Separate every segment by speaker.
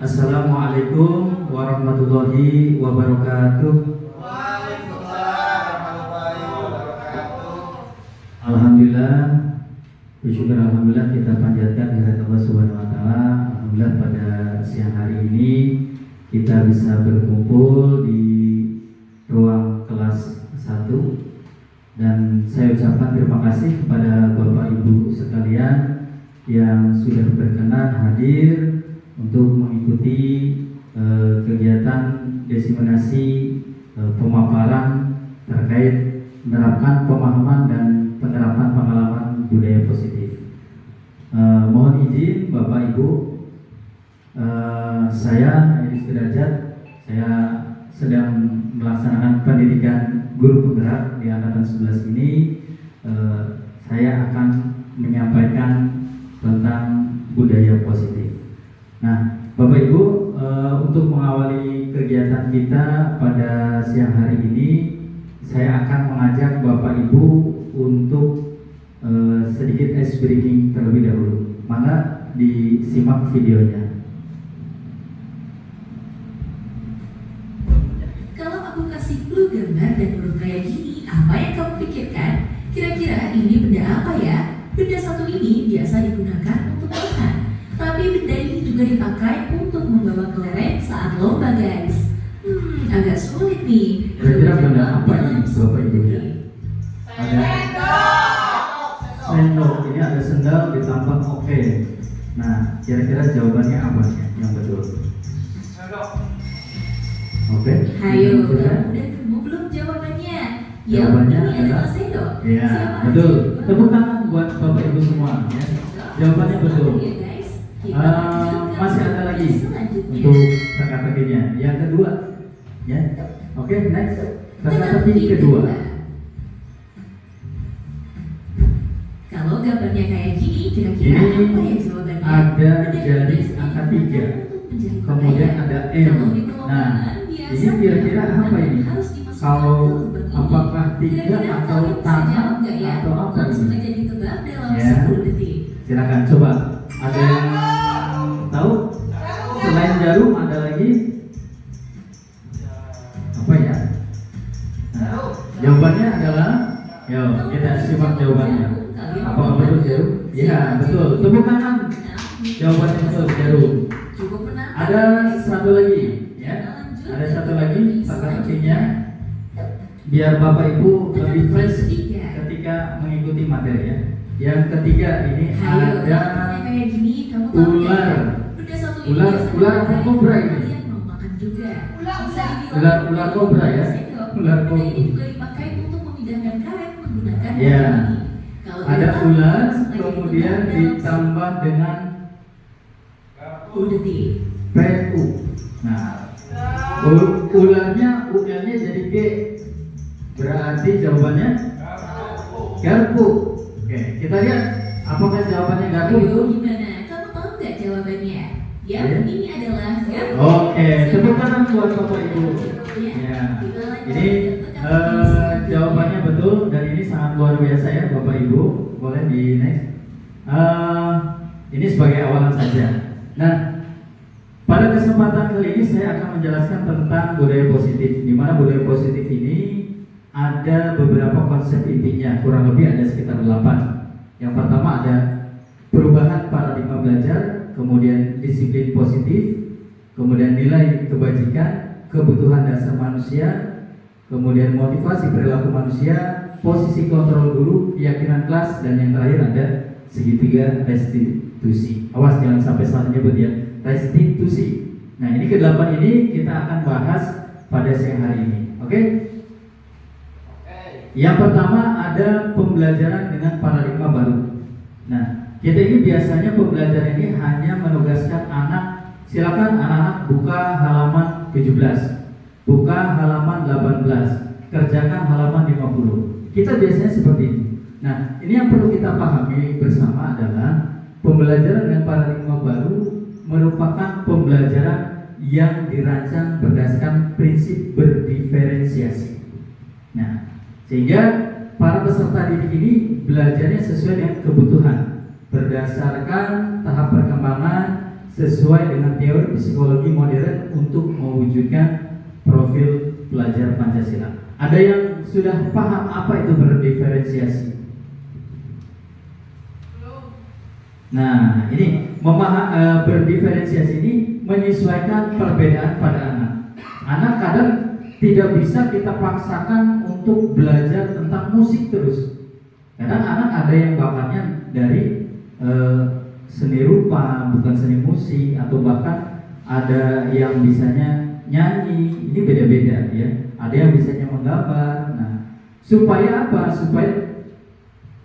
Speaker 1: Assalamualaikum warahmatullahi wabarakatuh.
Speaker 2: Waalaikumsalam warahmatullahi wabarakatuh.
Speaker 1: Alhamdulillah, bersyukur alhamdulillah kita panjatkan kehadirat Allah Subhanahu wa taala. Alhamdulillah pada siang hari ini kita bisa berkumpul di ruang kelas 1 dan saya ucapkan terima kasih kepada Bapak Ibu sekalian yang sudah berkenan hadir untuk mengikuti kegiatan diseminasi pemaparan terkait menerapkan pemahaman dan penerapan pengalaman budaya positif. Mohon izin Bapak Ibu, saya Edi Sudrajat, saya sedang melaksanakan pendidikan guru penggerak di angkatan 11 ini. Saya akan menyampaikan tentang budaya positif. Nah, Bapak Ibu, untuk mengawali kegiatan kita pada siang hari ini, saya akan mengajak Bapak Ibu untuk sedikit ice breaking terlebih dahulu. Maka disimak videonya.
Speaker 3: Kalau aku kasih clue gambar dan huruf kayak gini, apa yang kamu pikirkan? Kira-kira ini benda apa ya? Benda satu ini biasa digunakan untuk makan. Tapi benda ini juga dipakai untuk membawa kelereng saat lomba, guys. Agak sulit nih.
Speaker 1: Kira-kira benda apa ini, Bapak Ibu ya? Ada sendok. Ini ada sendal ditambah oke. Nah, kira-kira jawabannya apa yang betul? Oke.
Speaker 3: Ayo,
Speaker 1: Betul, ya?
Speaker 3: udah ketemu belum jawabannya?
Speaker 1: Jawabannya
Speaker 3: Ini adalah
Speaker 1: adalah
Speaker 3: sendok.
Speaker 1: Ya,
Speaker 3: Siapa
Speaker 1: betul.
Speaker 3: aja?
Speaker 1: Tepuk tangan buat Bapak Ibu semua ya. Jawabannya betul.
Speaker 3: Ya, guys. Kita lanjut ke
Speaker 1: Masih ada lagi
Speaker 3: selanjutnya.
Speaker 1: untuk teka-tekinya. Yang kedua, ya. Oke, next. Teka-teki kedua.
Speaker 3: Kalau gambarnya kayak gini, kira-kira
Speaker 1: Ini
Speaker 3: apa ya jawabannya?
Speaker 1: ada
Speaker 3: Benda
Speaker 1: jari
Speaker 3: biasa
Speaker 1: angka
Speaker 3: digunakan
Speaker 1: 3.
Speaker 3: untuk menjadi
Speaker 1: Kemudian
Speaker 3: pakaian.
Speaker 1: ada M.
Speaker 3: Kalau di
Speaker 1: Nah,
Speaker 3: perlombaan,
Speaker 1: ini
Speaker 3: biasanya
Speaker 1: kira-kira apa ini?
Speaker 3: harus dimasukkan
Speaker 1: Kalau
Speaker 3: ke lubang ini.
Speaker 1: apakah 3
Speaker 3: Kira-kira
Speaker 1: atau
Speaker 3: kalian bisa
Speaker 1: tangan
Speaker 3: jawab nggak ya?
Speaker 1: atau apa
Speaker 3: Langsung
Speaker 1: ini?
Speaker 3: aja ditebak dalam
Speaker 1: Ya.
Speaker 3: 10 detik.
Speaker 1: Silakan coba. Ada yang tahu? Selain jarum ada lagi apa ya? Nah, jawabannya adalah, yuk kita simak jawabannya. Apa betul jarum? Iya betul. Tepuk tangan. Jawabannya betul jarum.
Speaker 3: Cukup menantang.
Speaker 1: Ada satu lagi, ya.
Speaker 3: Lanjut.
Speaker 1: Ada satu lagi teka-tekinya biar Bapak Ibu lebih fresh ketika mengikuti materi ya. Yang ketiga ini
Speaker 3: Ayo, kalau
Speaker 1: ada
Speaker 3: kayak gini, kamu tahu
Speaker 1: ular.
Speaker 3: nggak? Benda satu ini
Speaker 1: Ular-
Speaker 3: biasanya
Speaker 1: ular apa
Speaker 3: dipakai
Speaker 1: kobra ini?
Speaker 3: kalian mau makan juga. Bisa dibilang
Speaker 1: Ular kobra ya?
Speaker 3: sendok.
Speaker 1: Ular
Speaker 3: Benda
Speaker 1: kobra.
Speaker 3: ini juga dipakai untuk memindahkan karet menggunakan
Speaker 1: Ya.
Speaker 3: batu ini. Kalau
Speaker 1: Ada
Speaker 3: kita
Speaker 1: ular,
Speaker 3: langsung aja
Speaker 1: kemudian
Speaker 3: ditebak dalam
Speaker 1: ditambah dengan
Speaker 3: 10 detik.
Speaker 1: PU. Nah, ularnya UL-nya jadi G. Berarti jawabannya garpu. Oke, kita lihat apakah jawabannya garpu
Speaker 3: Ayo,
Speaker 1: itu?
Speaker 3: gimana? Kamu tahu nggak jawabannya? Ya,
Speaker 1: Ya.
Speaker 3: ini adalah garpu.
Speaker 1: Oke, tepuk tangan buat Bapak Ibu.
Speaker 3: Ya,
Speaker 1: Ya,
Speaker 3: kita lanjut
Speaker 1: ini
Speaker 3: ke teka-teki
Speaker 1: jawabannya betul dan ini sangat luar biasa ya Bapak Ibu. Boleh di next. Ini sebagai awalan saja. Nah, pada kesempatan kali ini saya akan menjelaskan tentang budaya positif. Di mana budaya positif ini ada beberapa konsep intinya, kurang lebih ada sekitar 8. Yang pertama ada perubahan paradigma belajar, kemudian disiplin positif, kemudian nilai kebajikan, kebutuhan dasar manusia, kemudian motivasi perilaku manusia, posisi kontrol guru, keyakinan kelas, dan yang terakhir ada segitiga restitusi. Awas jangan sampai salah nyebut ya, restitusi. Nah, ini ke-8 ini kita akan bahas pada siang hari ini. Oke? Yang pertama ada pembelajaran dengan paradigma baru. Nah, kita ini biasanya pembelajaran ini hanya menugaskan anak. Silakan anak-anak buka halaman 17, buka halaman 18, kerjakan halaman 50. Kita biasanya seperti ini. Nah, ini yang perlu kita pahami bersama adalah pembelajaran dengan paradigma baru merupakan pembelajaran yang dirancang berdasarkan prinsip berdiferensiasi. Nah, sehingga para peserta didik ini belajarnya sesuai dengan kebutuhan berdasarkan tahap perkembangan sesuai dengan teori psikologi modern untuk mewujudkan profil pelajar Pancasila. Ada yang sudah paham apa itu berdiferensiasi? Nah, ini berdiferensiasi ini menyesuaikan perbedaan pada anak. Anak kadang tidak bisa kita paksakan untuk belajar tentang musik terus. Kadang anak ada yang bakatnya dari seni rupa, bukan seni musik, atau bahkan ada yang bisanya nyanyi. Ini beda-beda ya. Ada yang bisanya menggambar. Nah, supaya apa? Supaya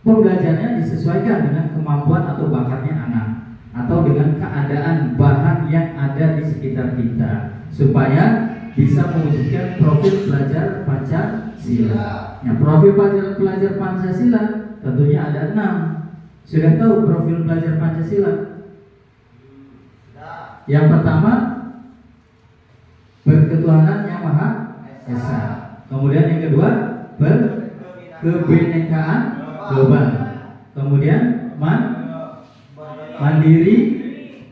Speaker 1: pembelajarannya disesuaikan dengan kemampuan atau bakatnya anak, atau dengan keadaan bahan yang ada di sekitar kita, supaya bisa mewujudkan profil pelajar Pancasila. Nah, profil pelajar Pancasila tentunya ada 6. Sudah tahu profil pelajar Pancasila? Yang pertama, berketuhanan yang Maha Esa. Kemudian yang kedua, berkebinekaan global. Kemudian mandiri.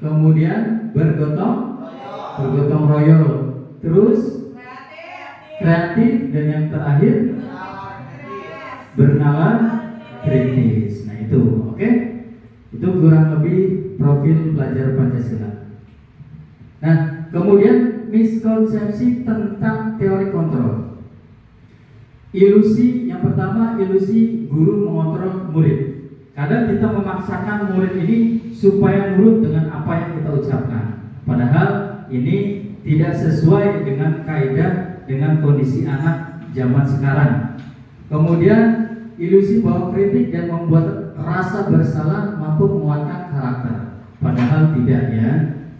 Speaker 1: Kemudian bergotong royong. Terus kreatif, dan yang terakhir bernalar kritis. Nah itu, oke? Itu kurang lebih profil pelajar Pancasila. Nah, kemudian miskonsepsi tentang teori kontrol. Ilusi yang pertama, ilusi guru mengontrol murid. Kadang kita memaksakan murid ini supaya nurut dengan apa yang kita ucapkan, padahal ini tidak sesuai dengan kaidah dengan kondisi anak zaman sekarang. Kemudian ilusi bahwa kritik dan membuat rasa bersalah mampu menguatkan karakter, padahal tidak ya.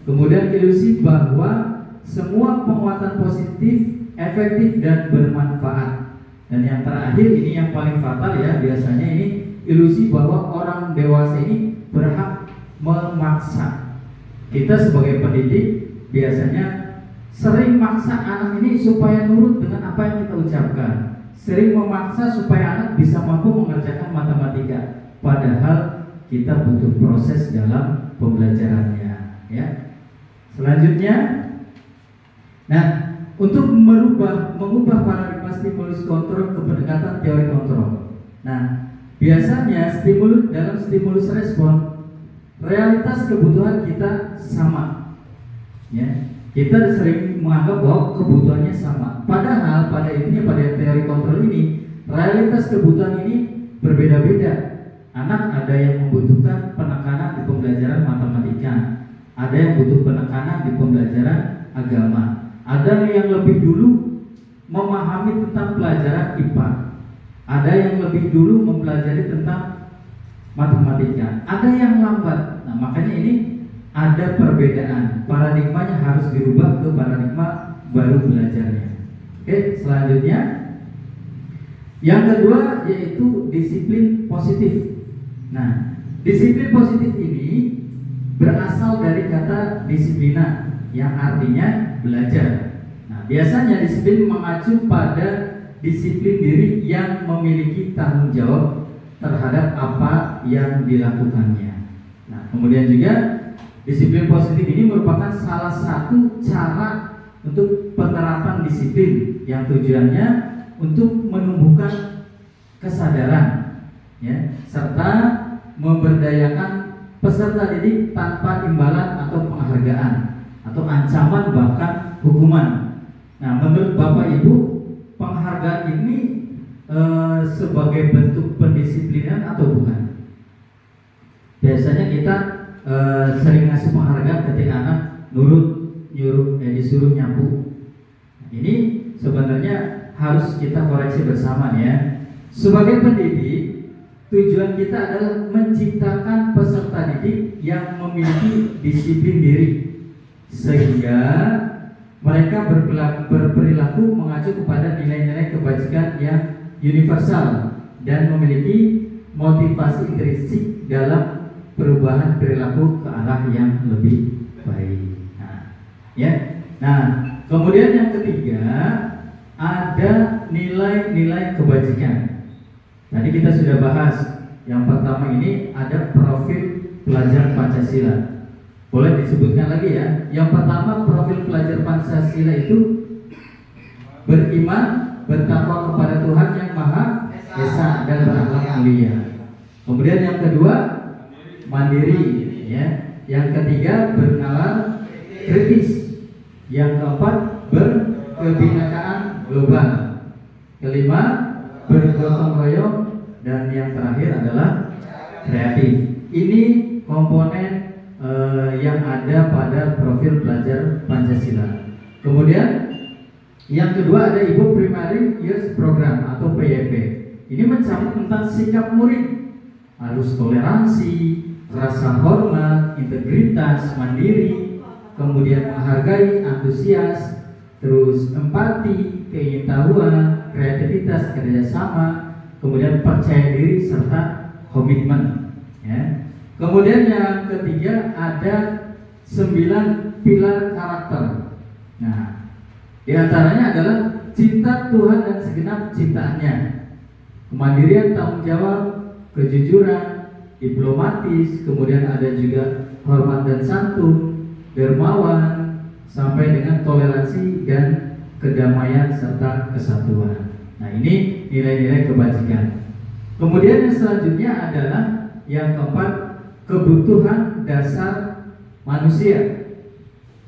Speaker 1: Kemudian ilusi bahwa semua penguatan positif, efektif dan bermanfaat. Dan yang terakhir ini yang paling fatal ya, biasanya ini ilusi bahwa orang dewasa ini berhak memaksa. Kita sebagai pendidik biasanya sering maksa anak ini supaya nurut dengan apa yang kita ucapkan, sering memaksa supaya anak bisa mampu mengerjakan matematika, padahal kita butuh proses dalam pembelajarannya ya. Selanjutnya, nah, untuk mengubah paradigma stimulus kontrol ke pendekatan teori kontrol. Nah, biasanya dalam stimulus respon, realitas kebutuhan kita sama ya. Kita sering menganggap bahwa kebutuhannya sama, padahal pada teori kontrol ini, realitas kebutuhan ini berbeda-beda. Anak ada yang membutuhkan penekanan di pembelajaran matematika, ada yang butuh penekanan di pembelajaran agama, ada yang lebih dulu memahami tentang pelajaran IPA, ada yang lebih dulu mempelajari tentang matematika, ada yang lambat. Nah, makanya ini ada perbedaan, paradigmanya harus dirubah ke paradigma baru belajarnya. Oke, selanjutnya yang kedua yaitu disiplin positif. Nah, disiplin positif ini berasal dari kata disiplina yang artinya belajar. Nah, biasanya disiplin mengacu pada disiplin diri yang memiliki tanggung jawab terhadap apa yang dilakukannya. Nah, kemudian juga disiplin positif ini merupakan salah satu cara untuk penerapan disiplin yang tujuannya untuk menumbuhkan kesadaran ya, serta memberdayakan peserta didik tanpa imbalan atau penghargaan atau ancaman bahkan hukuman. Nah, menurut Bapak Ibu, penghargaan ini sebagai bentuk pendisiplinan atau bukan? Biasanya kita sering ngasih penghargaan ketika anak disuruh nyapu. Ini sebenarnya harus kita koreksi bersama ya. Sebagai pendidik, tujuan kita adalah menciptakan peserta didik yang memiliki disiplin diri, sehingga mereka berperilaku mengacu kepada nilai-nilai kebajikan yang universal dan memiliki motivasi intrinsik dalam perubahan perilaku ke arah yang lebih baik. Nah, ya. Nah, kemudian yang ketiga ada nilai-nilai kebajikan. Tadi kita sudah bahas. Yang pertama ini ada profil pelajar Pancasila. Boleh disebutkan lagi ya. Yang pertama, profil pelajar Pancasila itu beriman, bertakwa kepada Tuhan yang Maha Esa dan berakhlak mulia. Kemudian yang kedua, mandiri, ya. Yang ketiga, bernalar kritis. Yang keempat, berkebinekaan global. Kelima, bergotong royong, dan yang terakhir adalah kreatif. Ini komponen yang ada pada profil pelajar Pancasila. Kemudian yang kedua ada Ibu Primary Youth Program atau PYP. Ini mencakup tentang sikap murid, harus toleransi, rasa hormat, integritas, mandiri, kemudian menghargai, antusias, terus empati, keingintahuan, kreativitas, kerjasama, kemudian percaya diri serta komitmen. Ya. Kemudian yang ketiga ada 9 pilar karakter. Nah, di antaranya adalah cinta Tuhan dan segenap ciptaannya, kemandirian, tanggung jawab, kejujuran, diplomatis, kemudian ada juga hormat dan santun, dermawan, sampai dengan toleransi dan kedamaian serta kesatuan. Nah, ini nilai-nilai kebajikan. Kemudian yang selanjutnya adalah yang keempat, kebutuhan dasar manusia.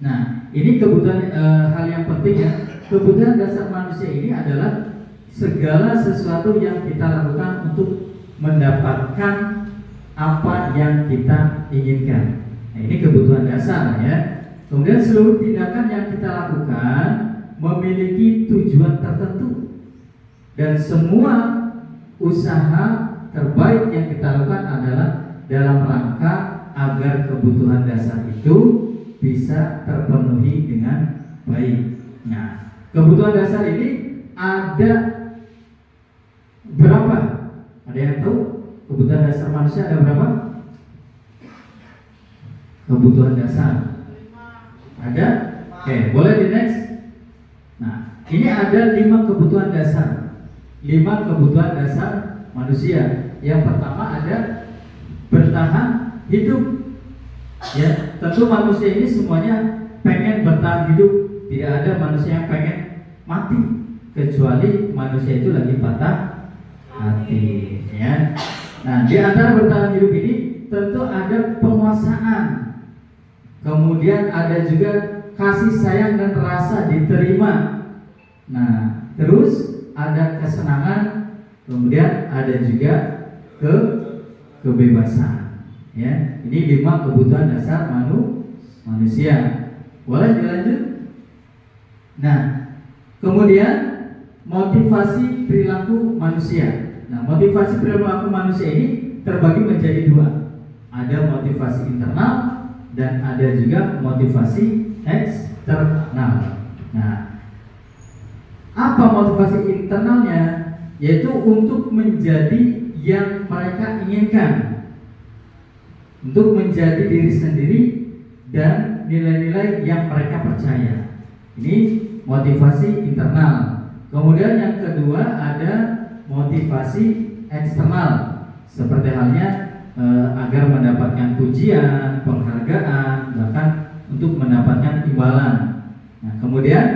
Speaker 1: Nah, ini kebutuhan hal yang penting ya. Kebutuhan dasar manusia ini adalah segala sesuatu yang kita lakukan untuk mendapatkan apa yang kita inginkan. Nah, ini kebutuhan dasar ya. Kemudian seluruh tindakan yang kita lakukan memiliki tujuan tertentu, dan semua usaha terbaik yang kita lakukan adalah dalam rangka agar kebutuhan dasar itu bisa terpenuhi dengan baik. Nah, kebutuhan dasar ini ada berapa? Ada yang tahu? Kebutuhan dasar manusia ada berapa? Kebutuhan dasar ada? Oke, boleh di next. Nah, ini ada 5 kebutuhan dasar. 5 kebutuhan dasar manusia. Yang pertama ada bertahan hidup. Ya, tentu manusia ini semuanya pengen bertahan hidup. Tidak ada manusia yang pengen mati, kecuali manusia itu lagi patah hati. Ya. Nah, di antara bertahan hidup ini tentu ada penguasaan. Kemudian ada juga kasih sayang dan rasa diterima. Nah, terus ada kesenangan. Kemudian ada juga kebebasan. Ya, ini 5 kebutuhan dasar manusia. Boleh dilanjut? Nah, kemudian motivasi perilaku manusia. Nah, motivasi perilaku manusia ini terbagi menjadi 2. Ada motivasi internal dan ada juga motivasi eksternal. Nah, apa motivasi internalnya? Yaitu untuk menjadi yang mereka inginkan, untuk menjadi diri sendiri dan nilai-nilai yang mereka percaya. Ini motivasi internal. Kemudian yang kedua ada motivasi eksternal, seperti halnya agar mendapatkan pujian, penghargaan, bahkan untuk mendapatkan imbalan. Nah, kemudian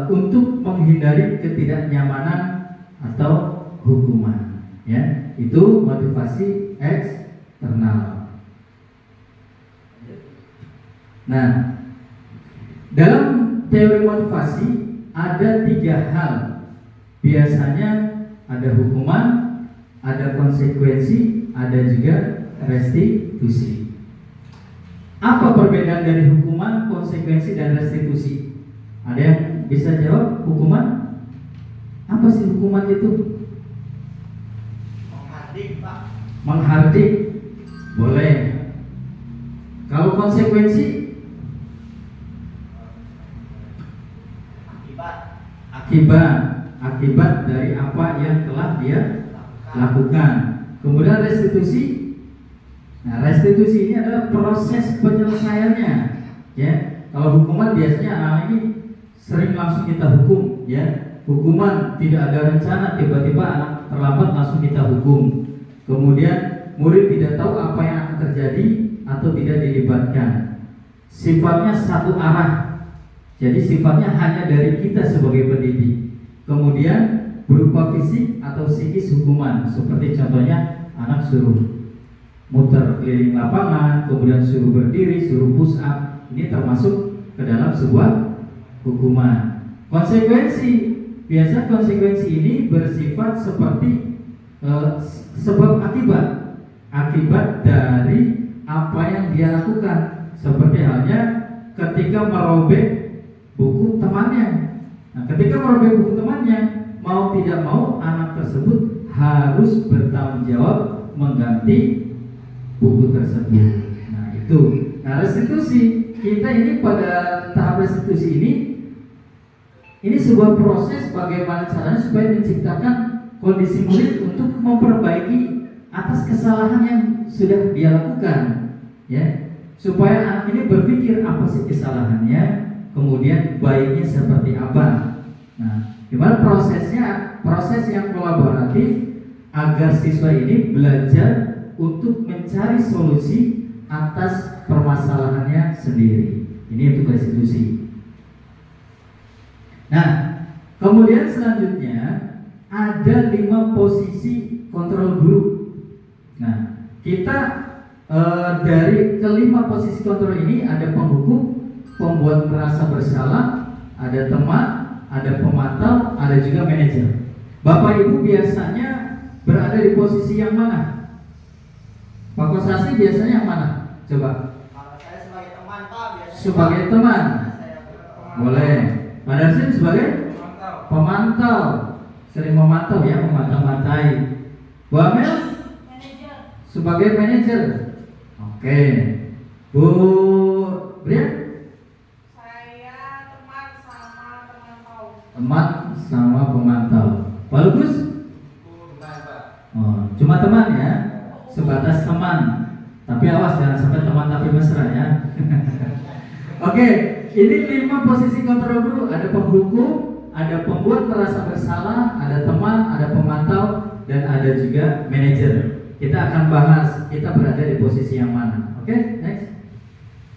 Speaker 1: untuk menghindari ketidaknyamanan atau hukuman, ya, itu motivasi eksternal. Nah, dalam teori motivasi ada 3 hal. Biasanya ada hukuman, ada konsekuensi, ada juga restitusi. Apa perbedaan dari hukuman, konsekuensi, dan restitusi? Ada yang bisa jawab? Hukuman? Apa sih hukuman itu?
Speaker 2: Menghardik, Pak.
Speaker 1: Menghardik, boleh. Kalau konsekuensi? Akibat dari apa yang telah dia lakukan. Kemudian restitusi. Nah, restitusi ini adalah proses penyelesaiannya. Ya, kalau hukuman biasanya anak ini sering langsung kita hukum, ya. Hukuman tidak ada rencana, tiba-tiba anak terlambat langsung kita hukum. Kemudian murid tidak tahu apa yang akan terjadi, atau tidak dilibatkan. Sifatnya satu arah. Jadi sifatnya hanya dari kita sebagai pendidik. Kemudian berupa fisik atau psikis hukuman. Seperti contohnya anak suruh muter keliling lapangan, kemudian suruh berdiri, suruh push up. Ini termasuk ke dalam sebuah hukuman. Biasa konsekuensi ini bersifat seperti sebab akibat dari apa yang dia lakukan. Seperti halnya ketika merobek buku temannya. Nah, ketika merobek buku temannya, mau tidak mau anak tersebut harus bertanggung jawab mengganti buku tersebut. Nah itu. Nah restitusi kita ini pada tahap restitusi ini sebuah proses bagaimana caranya supaya menciptakan kondisi murid untuk memperbaiki atas kesalahan yang sudah dia lakukan, ya, supaya anak ini berpikir apa sih kesalahannya, kemudian baiknya seperti apa. Nah, gimana proses yang kolaboratif agar siswa ini belajar untuk mencari solusi atas permasalahannya sendiri. Ini untuk restitusi. Nah, kemudian selanjutnya ada 5 posisi kontrol guru. Nah, kita dari kelima posisi kontrol ini ada penghukum, pembuat merasa bersalah, ada teman, ada pemantau, ada juga manajer. Bapak Ibu biasanya berada di posisi yang mana? Pak Kosasi biasanya yang mana? Coba.
Speaker 2: Kalau saya sebagai teman Pak, biasanya
Speaker 1: Sebagai teman.
Speaker 2: saya teman.
Speaker 1: Boleh. Pak Darsim sebagai pemantau. Sering memantau ya, memantau-mantai. Bu Amel sebagai manajer. Oke. Bu Brian?
Speaker 4: Saya teman sama pemantau.
Speaker 1: Teman sama pemantau. Pak Lugus?
Speaker 2: Bukan Pak.
Speaker 1: Oh, cuma teman ya, sebatas teman. Tapi awas jangan sampai teman tapi mesra ya. Oke, ini 5 posisi kontrol guru. Ada penghukum, ada pembuat merasa bersalah, ada teman, ada pemantau, dan ada juga manajer. Kita akan bahas kita berada di posisi yang mana. Oke, next.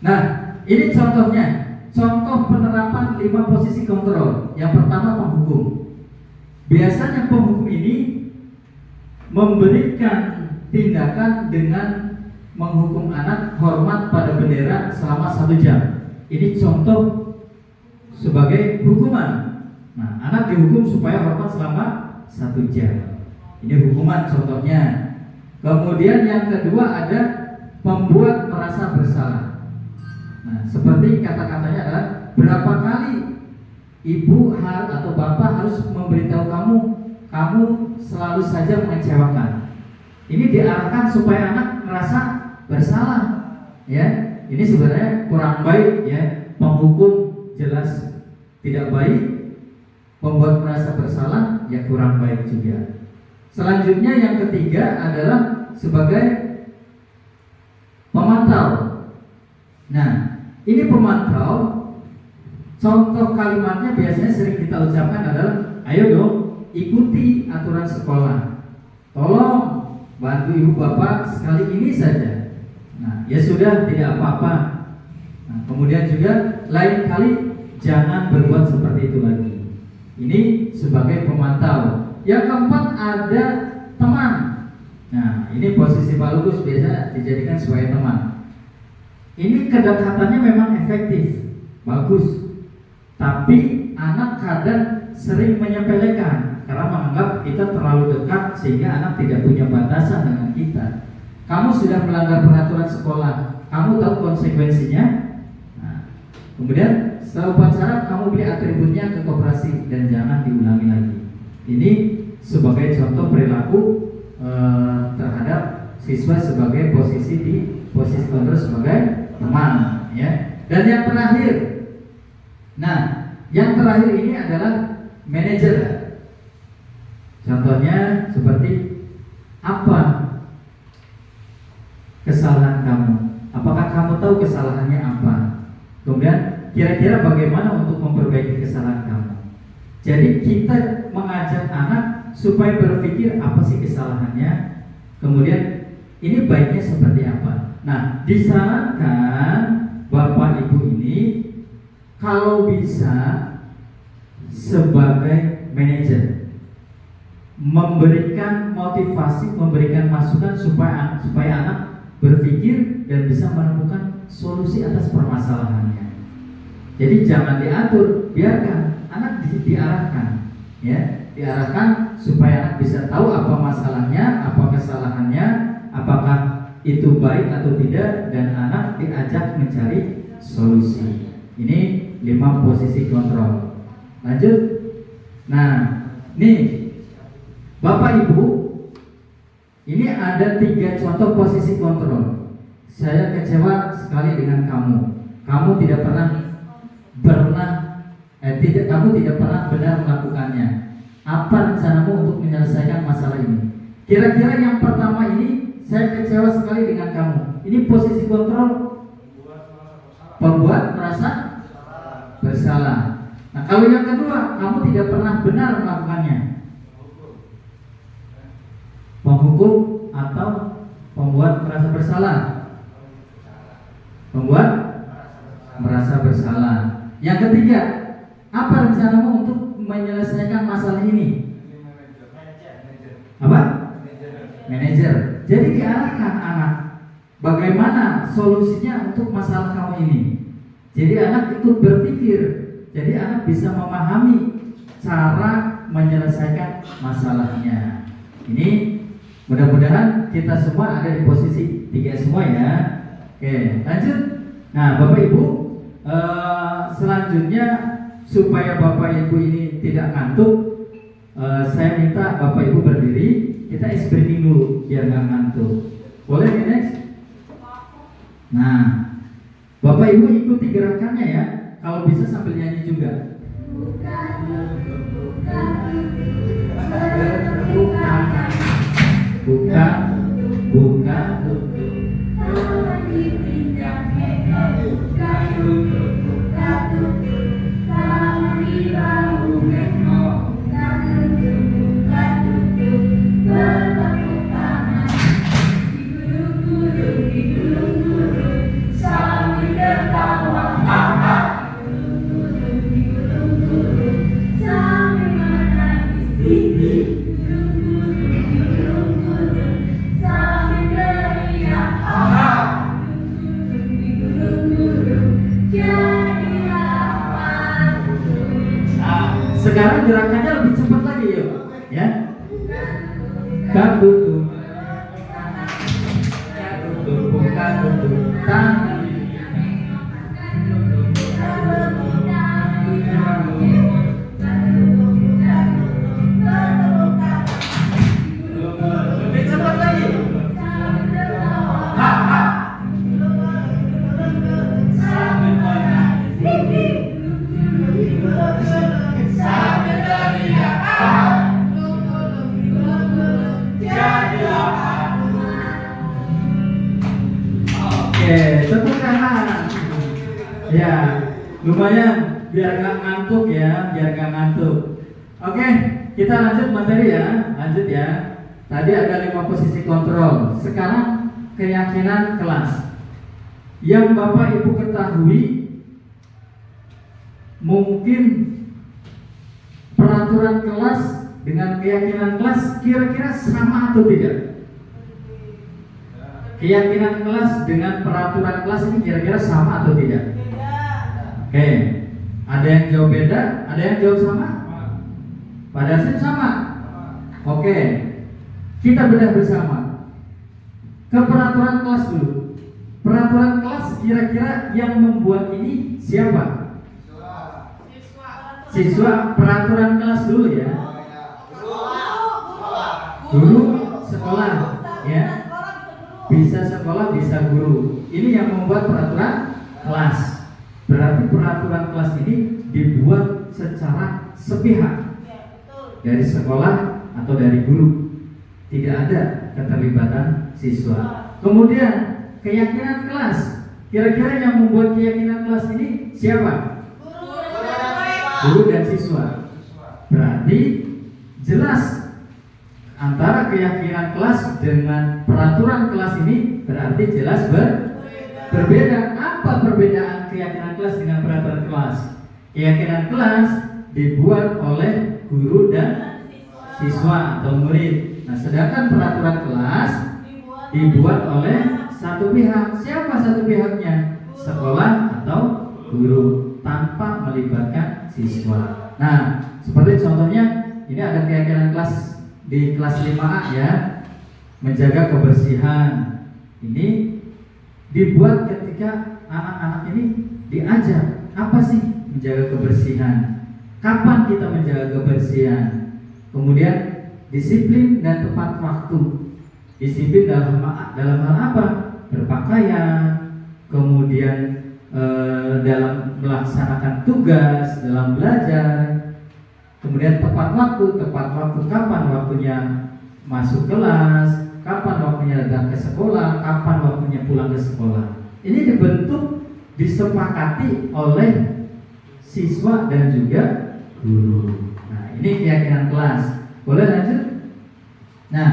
Speaker 1: Nah, ini contohnya. Contoh penerapan 5 posisi kontrol. Yang pertama penghukum. Biasanya penghukum ini memberikan tindakan dengan menghukum anak hormat pada bendera selama 1 jam. Ini contoh sebagai hukuman. Nah, anak dihukum supaya hormat selama 1 jam. Ini hukuman contohnya. Kemudian yang kedua ada pembuat merasa bersalah. Nah, seperti kata-katanya adalah berapa kali ibu atau bapak harus memberitahu kamu selalu saja mengecewakan. Ini diarahkan supaya anak merasa bersalah, ya. Ini sebenarnya kurang baik, ya. Penghukum jelas tidak baik, pembuat merasa bersalah ya kurang baik juga. Selanjutnya yang ketiga adalah sebagai pemantau. Nah, ini pemantau. Contoh kalimatnya biasanya sering kita ucapkan adalah, ayo dong ikuti aturan sekolah. Tolong bantu ibu bapak sekali ini saja. Nah, ya sudah tidak apa-apa. Nah, kemudian juga lain kali jangan berbuat seperti itu lagi. Ini sebagai pemantau. Yang keempat ada teman. Nah, ini posisi Pak Lugus biasa dijadikan sebagai teman. Ini kedekatannya memang efektif, bagus. Tapi anak kadang sering menyepelekan karena menganggap kita terlalu dekat sehingga anak tidak punya batasan dengan kita. Kamu sudah melanggar peraturan sekolah, kamu tahu konsekuensinya. Nah, kemudian setelah upacara kamu beli atributnya ke koperasi dan jangan diulangi lagi. Ini sebagai contoh perilaku terhadap siswa sebagai posisi kontrol sebagai teman, ya. Dan yang terakhir, nah, yang terakhir ini adalah manajer. Contohnya seperti apa kesalahan kamu? Apakah kamu tahu kesalahannya apa? Kemudian kira-kira bagaimana untuk memperbaiki kesalahan kamu? Jadi kita mengajak anak supaya berpikir apa sih kesalahannya, kemudian ini baiknya seperti apa. Nah, disarankan Bapak Ibu ini kalau bisa sebagai manajer memberikan motivasi, memberikan masukan supaya anak berpikir dan bisa menemukan solusi atas permasalahannya. Jadi jangan diatur, biarkan anak diarahkan, ya, diarahkan supaya anak bisa tahu apa masalahnya, apa kesalahannya, apakah itu baik atau tidak, dan anak diajak mencari solusi. Ini 5 posisi kontrol. Lanjut. Nah, nih Bapak Ibu, ini ada 3 contoh posisi kontrol. Saya kecewa sekali dengan kamu. Kamu tidak pernah kamu tidak pernah benar melakukannya. Apa rencanamu untuk menyelesaikan masalah ini? Kira-kira yang pertama ini, saya kecewa sekali dengan kamu. Ini posisi kontrol pembuat merasa bersalah. Nah, kalau yang kedua, kamu tidak pernah benar melakukannya. Penghukum atau pembuat merasa bersalah? Pembuat merasa bersalah. Yang ketiga, apa rencanamu untuk menyelesaikan masalah ini? Apa? Manajer. Jadi diarahkan anak, bagaimana solusinya untuk masalah kamu ini. Jadi anak ikut berpikir. Jadi anak bisa memahami cara menyelesaikan masalahnya. Ini mudah-mudahan kita semua ada di posisi 3 semua ya. Oke, lanjut. Nah, Bapak Ibu, selanjutnya supaya Bapak Ibu ini tidak ngantuk, saya minta Bapak Ibu berdiri. Kita ice breathing dulu biar nggak ngantuk. Boleh ya, next? Nah, Bapak Ibu ikuti gerakannya ya. Kalau bisa sambil nyanyi juga. Buka. Sekarang gerakannya lebih cepat lagi yuk, ya. Kadutu, lebih cepat lagi. Tepuk tangan. Ya, lumayan biar nggak ngantuk ya, biar nggak ngantuk. Oke, kita lanjut materi ya, lanjut ya. Tadi ada 5 posisi kontrol. Sekarang keyakinan kelas. Yang Bapak Ibu ketahui, mungkin peraturan kelas dengan keyakinan kelas kira-kira sama atau tidak? Keyakinan kelas dengan peraturan kelas ini kira-kira sama atau tidak? Oke, ada yang jawab beda, ada yang jawab sama? Pada dasarnya sama. Oke, kita bedah bersama ke peraturan kelas dulu. Peraturan kelas kira-kira yang membuat ini siapa? Siswa. Peraturan kelas dulu ya. Guru sekolah ya. Bisa sekolah, bisa guru. Ini yang membuat peraturan kelas. Berarti peraturan kelas ini dibuat secara sepihak dari sekolah atau dari guru. Tidak ada keterlibatan siswa. Kemudian keyakinan kelas. Kira-kira yang membuat keyakinan kelas ini siapa? Guru dan siswa. Berarti jelas antara keyakinan kelas dengan peraturan kelas ini Berarti jelas berbeda. Apa perbedaan keyakinan kelas dengan peraturan kelas? Keyakinan kelas dibuat oleh guru dan siswa atau murid. Nah, sedangkan peraturan kelas dibuat oleh satu pihak. Siapa satu pihaknya? Sekolah atau guru, tanpa melibatkan siswa. Nah, seperti contohnya ini ada keyakinan kelas di kelas 5A ya, menjaga kebersihan. Ini dibuat ketika anak-anak ini diajar apa sih menjaga kebersihan, kapan kita menjaga kebersihan, kemudian disiplin dan tepat waktu. Disiplin dalam hal apa? Berpakaian, kemudian dalam melaksanakan tugas, dalam belajar. Kemudian tepat waktu kapan waktunya masuk kelas, kapan waktunya datang ke sekolah, kapan waktunya pulang ke sekolah. Ini dibentuk, disepakati oleh siswa dan juga guru. Nah, ini keyakinan kelas. Boleh lanjut? Nah,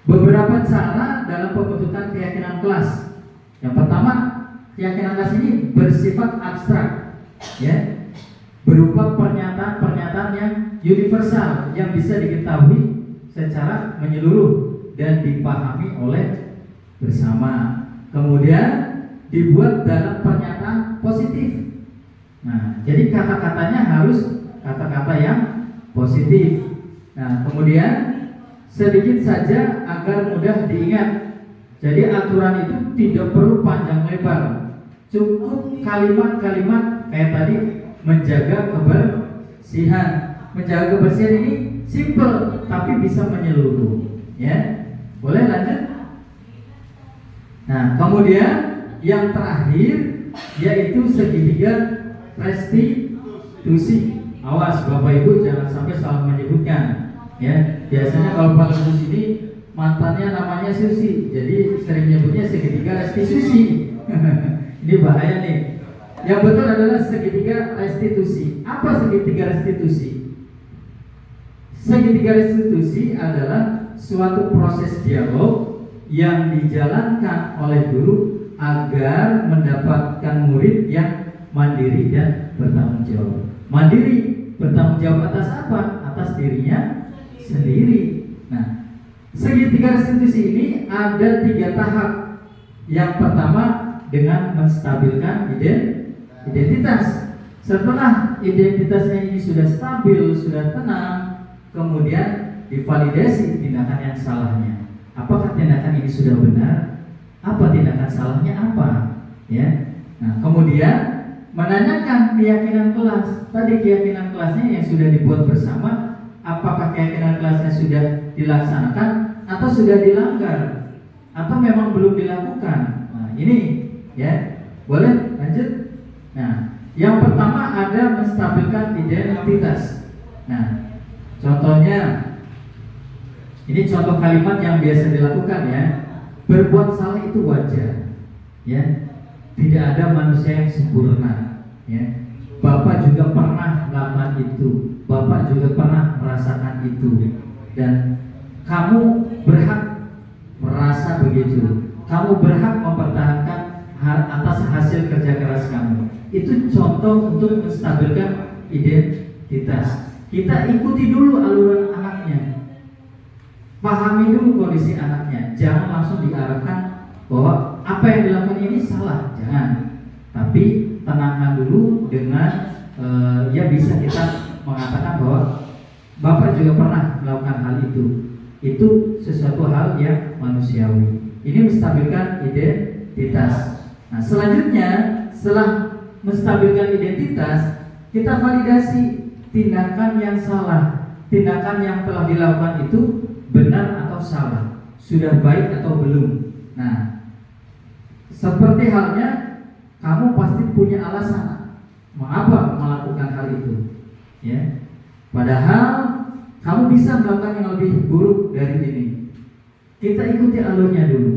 Speaker 1: beberapa cara dalam pembentukan keyakinan kelas. Yang pertama, keyakinan kelas ini bersifat abstrak, ya, berupa pernyataan-pernyataan yang universal yang bisa diketahui secara menyeluruh dan dipahami oleh bersama. Kemudian dibuat dalam pernyataan positif. Nah, jadi kata-katanya harus kata-kata yang positif. Nah, kemudian sedikit saja agar mudah diingat. Jadi aturan itu tidak perlu panjang lebar, cukup kalimat-kalimat kayak tadi, menjaga kebersihan. Menjaga kebersihan ini simple tapi bisa menyeluruh, ya. Boleh lanjut? Nah, kemudian yang terakhir yaitu segitiga restitusi. Awas Bapak Ibu jangan sampai salah menyebutkan, ya. Biasanya kalau Pak Lulus ini mantannya namanya Susi, jadi sering nyebutnya segitiga restitusi. Ini bahaya nih. Yang betul adalah segitiga restitusi. Apa segitiga restitusi? Segitiga restitusi adalah suatu proses dialog yang dijalankan oleh guru agar mendapatkan murid yang mandiri dan bertanggung jawab. Mandiri, bertanggung jawab atas apa? Atas dirinya sendiri. Nah, segitiga restitusi ini ada 3 tahap. Yang pertama dengan menstabilkan identitas. Setelah identitasnya ini sudah stabil, sudah tenang, kemudian divalidasi tindakan yang salahnya. Apakah tindakan ini sudah benar? Apa tindakan salahnya apa? Ya. Nah, kemudian menanyakan keyakinan kelas. Tadi keyakinan kelasnya yang sudah dibuat bersama, apakah keyakinan kelasnya sudah dilaksanakan atau sudah dilanggar atau memang belum dilakukan? Nah, ini ya. Boleh lanjut? Nah, yang pertama ada menstabilkan identitas. Nah, contohnya ini contoh kalimat yang biasa dilakukan ya. Berbuat salah itu wajar, ya. Tidak ada manusia yang sempurna, ya. Bapak juga pernah melakukan itu, Bapak juga pernah merasakan itu, dan kamu berhak merasa begitu. Kamu berhak mempertahankan atas hasil kerja keras kamu. Itu contoh untuk menstabilkan identitas. Kita ikuti dulu aluran anaknya. Pahami dulu kondisi anaknya, jangan langsung diarahkan bahwa apa yang dilakukan ini salah, jangan. Tapi tenangkan dulu dengan ya bisa kita mengatakan bahwa Bapak juga pernah melakukan hal itu. Itu sesuatu hal yang manusiawi. Ini menstabilkan identitas. Nah, selanjutnya setelah menstabilkan identitas, kita validasi tindakan yang salah, tindakan yang telah dilakukan itu benar atau salah, sudah baik atau belum. Nah, seperti halnya kamu pasti punya alasan mengapa melakukan hal itu, ya. Padahal kamu bisa melakukan yang lebih buruk dari ini. Kita ikuti alurnya dulu,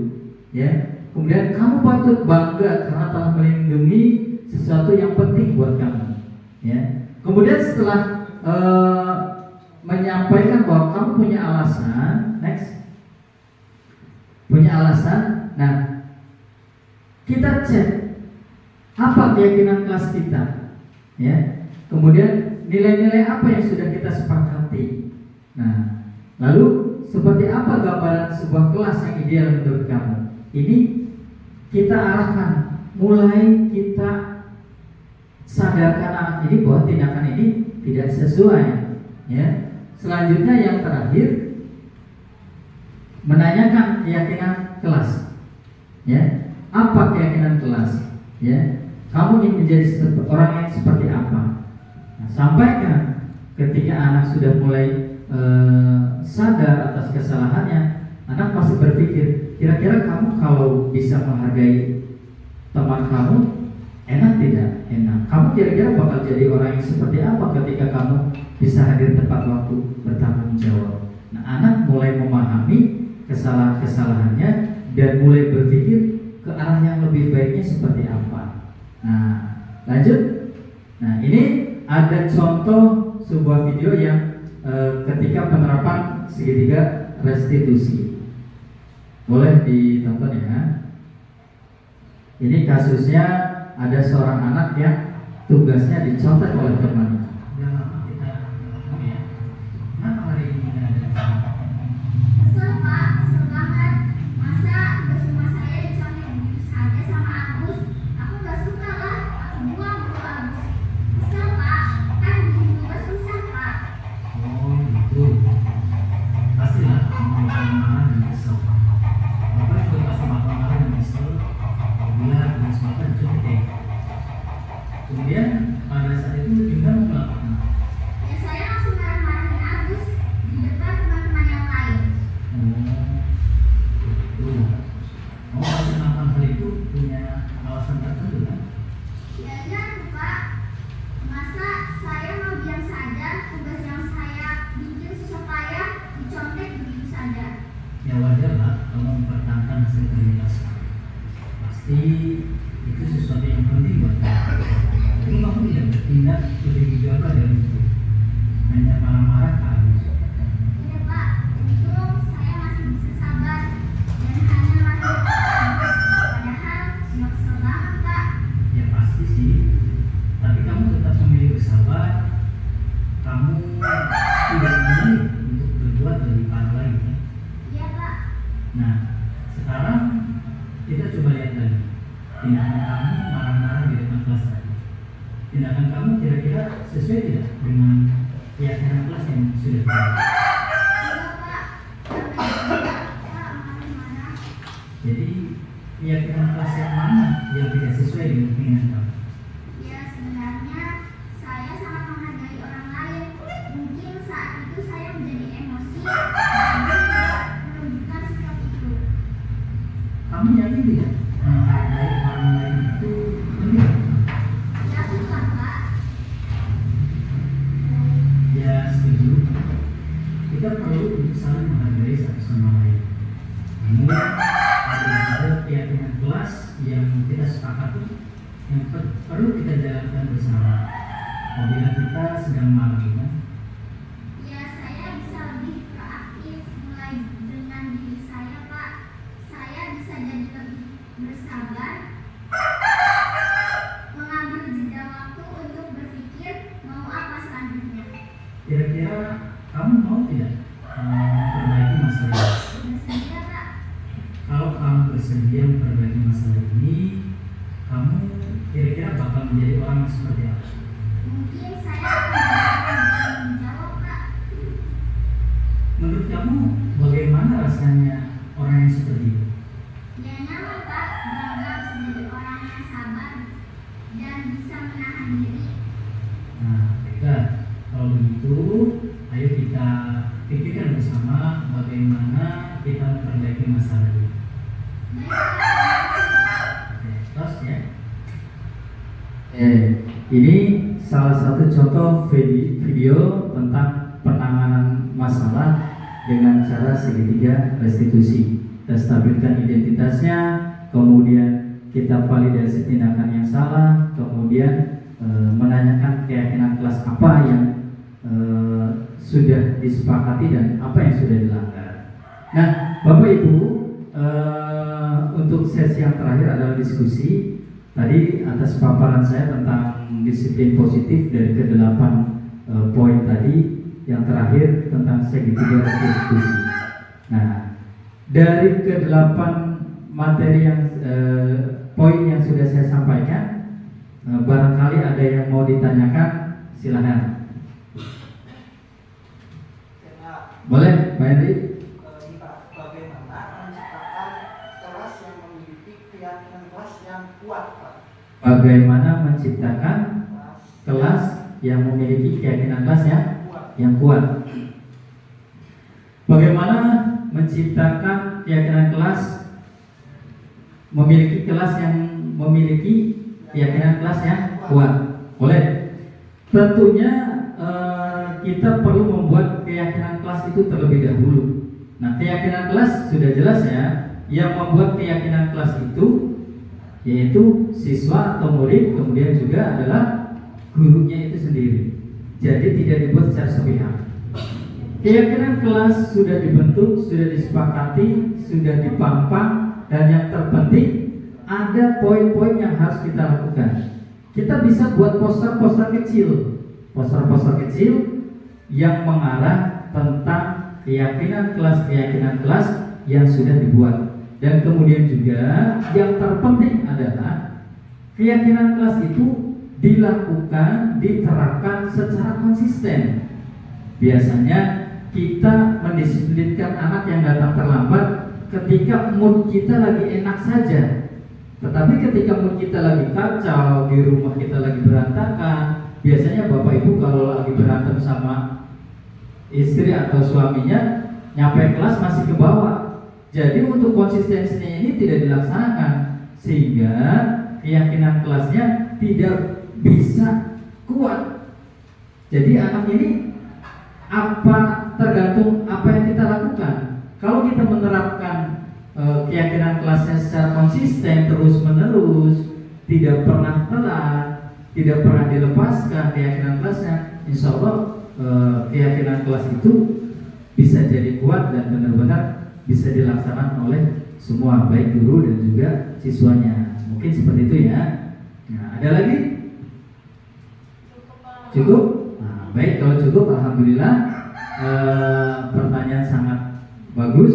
Speaker 1: ya. Kemudian kamu patut bangga karena telah melindungi sesuatu yang penting buat kamu, ya. Kemudian setelah menyampaikan bahwa kamu punya alasan, next, punya alasan. Nah, kita cek apa keyakinan kelas kita, ya. Kemudian nilai-nilai apa yang sudah kita sepakati. Nah, lalu seperti apa gambaran sebuah kelas yang ideal menurut kamu? Ini kita arahkan, mulai kita sadarkan anak ini bahwa tindakan ini tidak sesuai, ya. Selanjutnya yang terakhir, menanyakan keyakinan kelas, ya. Apa keyakinan kelas, ya? Kamu ingin menjadi orang yang seperti apa? Nah, sampaikan ketika anak sudah mulai sadar atas kesalahannya, anak pasti berpikir, kira-kira kamu kalau bisa menghargai teman kamu, enak tidak? Enak. Kamu kira-kira bakal jadi orang yang seperti apa ketika kamu bisa hadir tepat waktu, bertanggung jawab? Nah, anak mulai memahami kesalahan-kesalahannya dan mulai berpikir ke arah yang lebih baiknya seperti apa. Nah, lanjut. Nah, ini ada contoh sebuah video yang ketika penerapan segitiga restitusi. Boleh ditonton ya. Ini kasusnya ada seorang anak yang tugasnya dicontek oleh temannya. Udah lama kita ya. Kenapa hari ini ada di sini?
Speaker 5: Kesel Pak, kesel banget. Masa tugas rumah saya dicontek begitu saja sama Agus? Aku gak suka lah, aku buang dulu Agus. Kesel Pak, kan bikin tugas susah Pak.
Speaker 1: Oh gitu. Pastilah kamu bakal marah dan kesel. Bapak juga pasti bakal marah dan kesel bila tugas bapak dicontek. Kemudian pada saat itu Dinda mau melakukan apa?
Speaker 5: Ya saya langsung marah-marahin Agus di depan teman-teman yang lain.
Speaker 1: Gitu. Mau pasti melakukan hal itu punya alasan tertentu kan?
Speaker 5: Ya iya Pak, masa saya mau diam saja tugas yang saya bikin susah payah dicontek begitu saja.
Speaker 1: Ya wajar lah kamu mempertahankan hasil kerja keras. Pasti itu sesuatu yang penting buat kamu. Tapi kamu tidak bertindak lebih gegabah dari itu. Hanya marah-marah ke Agus.
Speaker 5: Iya Pak, untung saya masih bisa sabar dan hanya marah. Padahal cuma kesel banget Pak.
Speaker 1: Ya pasti sih. Tapi kamu tetap memilih bersabar. Kamu tidak memilih untuk berbuat lebih parah lagi. Ya?
Speaker 5: Iya Pak.
Speaker 1: Nah, sekarang kita coba lihat lagi. Tindakan kamu marah-marah di depan kelas tadi. Tindakan kamu kira-kira sesuai tidak dengan keyakinan kelas yang sudah kita?
Speaker 5: Iya Pak. Pak marah-marah.
Speaker 1: Jadi keyakinan kelas yang mana yang tidak sesuai dengan keinginan kamu?
Speaker 5: Ya sebenarnya saya sangat menghargai orang lain. Mungkin saat itu saya menjadi emosi dan tidak menunjukkan sikap itu.
Speaker 1: Kamu yakin tidak menghargai orang lain itu penting?
Speaker 5: Ya bukan Pak.
Speaker 1: Ya setuju. Kita perlu untuk saling menghargai satu sama lain. Namun ada keyakinan kelas yang kita sepakati yang perlu kita jalankan bersama. Apabila kita sedang marah,
Speaker 5: Ya saya bisa lebih proaktif mulai dengan diri saya Pak. Saya bisa jadi lebih bersabar, mengambil jeda waktu untuk berpikir mau apa selanjutnya.
Speaker 1: kira-kira kamu mau tidak memperbaiki masalah ini?
Speaker 5: Bersedia Pak.
Speaker 1: Kalau kamu bersedia memperbaiki masalah ini, kamu kira-kira bakal menjadi orang yang seperti apa?
Speaker 5: Mungkin saya akan bertanggung jawab Pak.
Speaker 1: Menurut kamu bagaimana rasanya orang yang seperti itu?
Speaker 5: Ya nyaman Pak, bangga bisa jadi orang yang sabar dan bisa menahan diri.
Speaker 1: Nah, baiklah. Kalau begitu, ayo kita pikirkan bersama bagaimana kita memperbaiki masalah ini.
Speaker 5: Baik Pak.
Speaker 1: Oke, terus ya. Ini salah satu contoh video tentang penanganan masalah dengan cara segitiga restitusi. Kita stabilkan identitasnya, kemudian kita validasi tindakan yang salah, kemudian menanyakan keyakinan kelas apa yang sudah disepakati dan apa yang sudah dilanggar. Nah, Bapak Ibu, untuk sesi yang terakhir adalah diskusi. Tadi atas paparan saya tentang disiplin positif dari ke-8 poin tadi, yang terakhir tentang segitiga restitusi. Nah, dari ke-8 materi yang poin yang sudah saya sampaikan, barangkali ada yang mau ditanyakan, silakan. Boleh, Pak Henry?
Speaker 2: Bagaimana menciptakan kelas yang memiliki keyakinan kelas yang kuat, Pak?
Speaker 1: Bagaimana menciptakan kelas yang memiliki keyakinan kelas yang kuat? Bagaimana menciptakan keyakinan kelas memiliki kelas yang memiliki keyakinan kelas yang kuat? Boleh. Tentunya kita perlu membuat keyakinan kelas itu terlebih dahulu. Nah, keyakinan kelas sudah jelas ya. Yang membuat keyakinan kelas itu yaitu siswa atau murid, kemudian juga adalah gurunya itu sendiri. Jadi tidak dibuat secara sepihak. Keyakinan kelas sudah dibentuk, sudah disepakati, sudah dipampang, dan yang terpenting ada poin-poin yang harus kita lakukan. Kita bisa buat poster-poster kecil yang mengarah tentang keyakinan kelas yang sudah dibuat. Dan kemudian juga yang terpenting adalah keyakinan kelas itu dilakukan, diterapkan secara konsisten. Biasanya kita mendisiplinkan anak yang datang terlambat ketika mood kita lagi enak saja. Tetapi ketika mood kita lagi kacau, di rumah kita lagi berantakan, biasanya bapak ibu kalau lagi berantem sama istri atau suaminya, nyampe kelas masih ke bawah. Jadi untuk konsistensinya ini tidak dilaksanakan, sehingga keyakinan kelasnya tidak bisa kuat. Jadi anak ini tergantung apa yang kita lakukan. Kalau kita menerapkan keyakinan kelasnya secara konsisten terus menerus, tidak pernah telat, tidak pernah dilepaskan keyakinan kelasnya, insya Allah keyakinan kelas itu bisa jadi kuat dan benar-benar bisa dilaksanakan oleh semua, baik guru dan juga siswanya. Mungkin seperti itu ya. Nah, ada lagi? Cukup? Nah, baik, kalau cukup alhamdulillah. Pertanyaan sangat bagus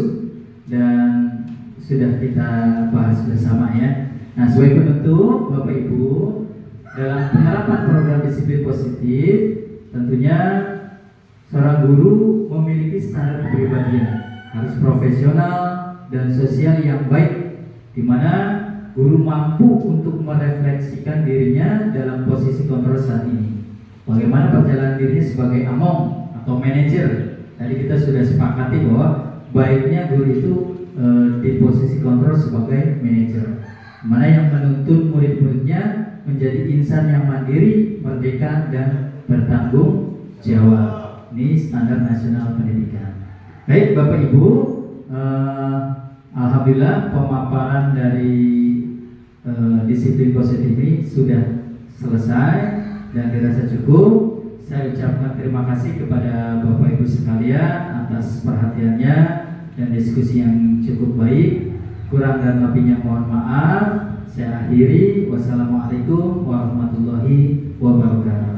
Speaker 1: dan sudah kita bahas bersama ya. Nah, sebagai penutup Bapak Ibu, dalam penerapan program disiplin positif, tentunya seorang guru memiliki standar kepribadian, harus profesional dan sosial yang baik, di mana guru mampu untuk merefleksikan dirinya dalam posisi kontrol saat ini. Bagaimana perjalanan dirinya sebagai among atau manajer. Tadi kita sudah sepakati bahwa baiknya guru itu di posisi kontrol sebagai manajer, mana yang menuntun murid-muridnya menjadi insan yang mandiri, merdeka, dan bertanggung jawab. Ini standar nasional pendidikan. Baik Bapak Ibu, alhamdulillah pemaparan dari disiplin positif ini sudah selesai dan dirasa cukup. Saya ucapkan terima kasih kepada Bapak Ibu sekalian atas perhatiannya dan diskusi yang cukup baik. Kurang dan lebihnya mohon maaf. Saya akhiri. Wassalamualaikum warahmatullahi wabarakatuh.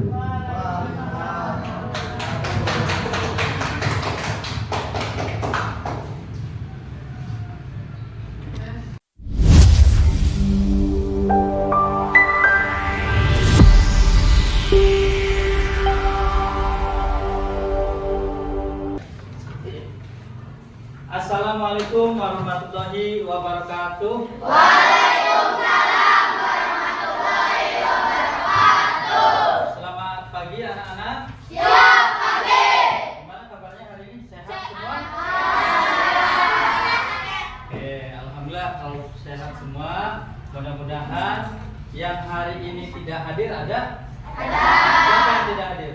Speaker 1: Assalamualaikum warahmatullahi wabarakatuh.
Speaker 5: Waalaikumsalam warahmatullahi wabarakatuh.
Speaker 1: Selamat pagi anak-anak.
Speaker 5: Siap, pagi.
Speaker 1: Gimana kabarnya hari ini? Sehat semua? Oke, alhamdulillah kalau sehat semua. Mudah-mudahan yang hari ini tidak hadir ada? Ada. Siapa yang tidak hadir?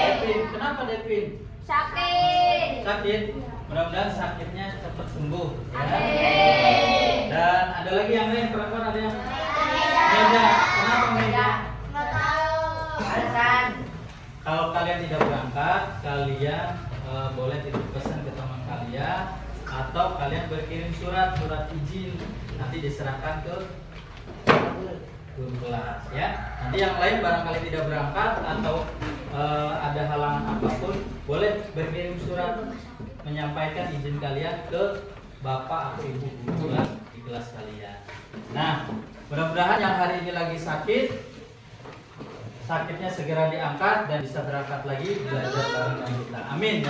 Speaker 1: Devin. Kenapa Devin?
Speaker 5: Sakit.
Speaker 1: Sakit. Mudah-mudahan sakitnya cepat sembuh ya.
Speaker 5: Amin.
Speaker 1: Dan ada lagi yang lain, perempuan ada yang Meja. Kenapa Meja?
Speaker 5: Nggak tahu. Alasan.
Speaker 1: Kalau kalian tidak berangkat, kalian boleh titip pesan ke teman kalian atau kalian berkirim surat izin, nanti diserahkan ke guru kelas ya. Nanti yang lain barangkali tidak berangkat atau ada halangan apapun, boleh berkirim surat menyampaikan izin kalian ke bapak atau ibu guru di kelas kalian. Nah, mudah-mudahan yang hari ini lagi sakitnya segera diangkat dan bisa berangkat lagi belajar bareng dengan kita. Amin.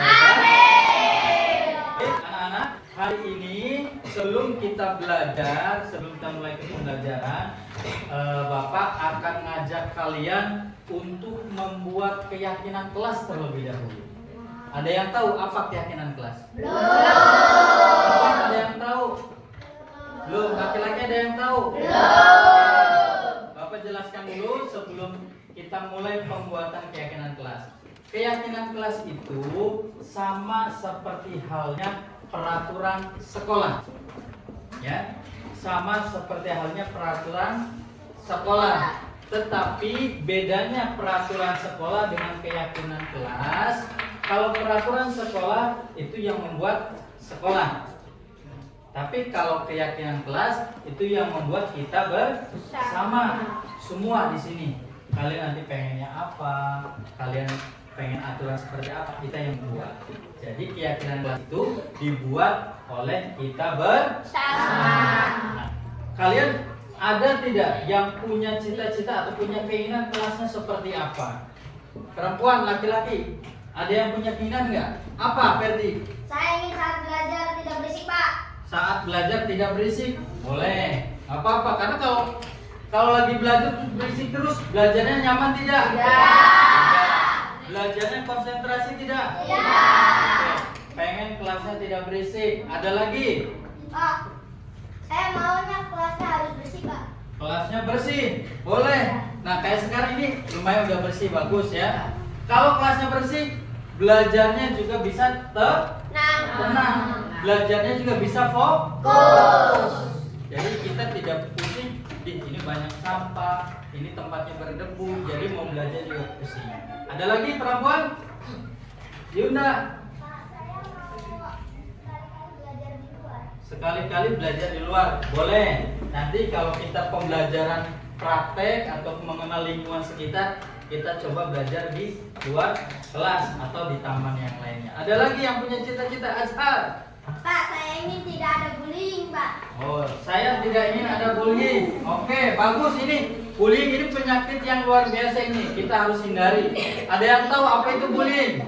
Speaker 1: Ya, anak-anak, hari ini sebelum kita belajar, sebelum kita mulai ke pembelajaran, Bapak akan ngajak kalian untuk membuat keyakinan kelas terlebih dahulu. Ada yang tahu apa keyakinan kelas? Belum. Ada yang tahu? Belum. Laki-laki ada yang tahu? Belum. Bapak jelaskan dulu sebelum kita mulai pembuatan keyakinan kelas. Keyakinan kelas itu sama seperti halnya peraturan sekolah. Ya, sama seperti halnya peraturan sekolah. Tetapi bedanya peraturan sekolah dengan keyakinan kelas, kalau peraturan sekolah itu yang membuat sekolah. Tapi kalau keyakinan kelas itu yang membuat kita bersama semua di sini. Kalian nanti pengennya apa? Kalian pengen aturan seperti apa? Kita yang buat. Jadi keyakinan kelas itu dibuat oleh kita bersama. Nah, kalian ada tidak yang punya cita-cita atau punya keinginan kelasnya seperti apa? Perempuan, laki-laki, ada yang punya keinginan nggak? Apa, Ferdi?
Speaker 5: Saya ingin saat belajar tidak berisik, Pak.
Speaker 1: Saat belajar tidak berisik, boleh. Apa-apa, karena kalau lagi belajar berisik terus, belajarnya nyaman tidak? Tidak. Belajarnya konsentrasi tidak? Tidak. Pengen kelasnya tidak berisik. Ada lagi?
Speaker 5: Pak, saya maunya kelasnya harus bersih, Pak.
Speaker 1: Kelasnya bersih, boleh. Nah, kayak sekarang ini lumayan udah bersih, bagus ya. Kalau kelasnya bersih, belajarnya juga bisa tenang. Belajarnya juga bisa fokus. Jadi kita tidak pusing. Ini banyak sampah, ini tempatnya berdebu, jadi mau belajar juga pusing. Ada lagi perempuan? Yunda.
Speaker 5: Pak, saya mau sekali-kali belajar di luar.
Speaker 1: Sekali-kali belajar di luar, boleh. Nanti kalau kita pembelajaran praktek atau mengenal lingkungan sekitar, kita coba belajar di luar kelas atau di taman yang lainnya. Ada lagi yang punya cita-cita? Azhar?
Speaker 5: Pak, saya ingin tidak ada bullying, Pak.
Speaker 1: Oh, saya tidak ingin ada bullying. Oke, bagus ini. Bullying ini penyakit yang luar biasa ini. Kita harus hindari. Ada yang tahu apa itu bullying?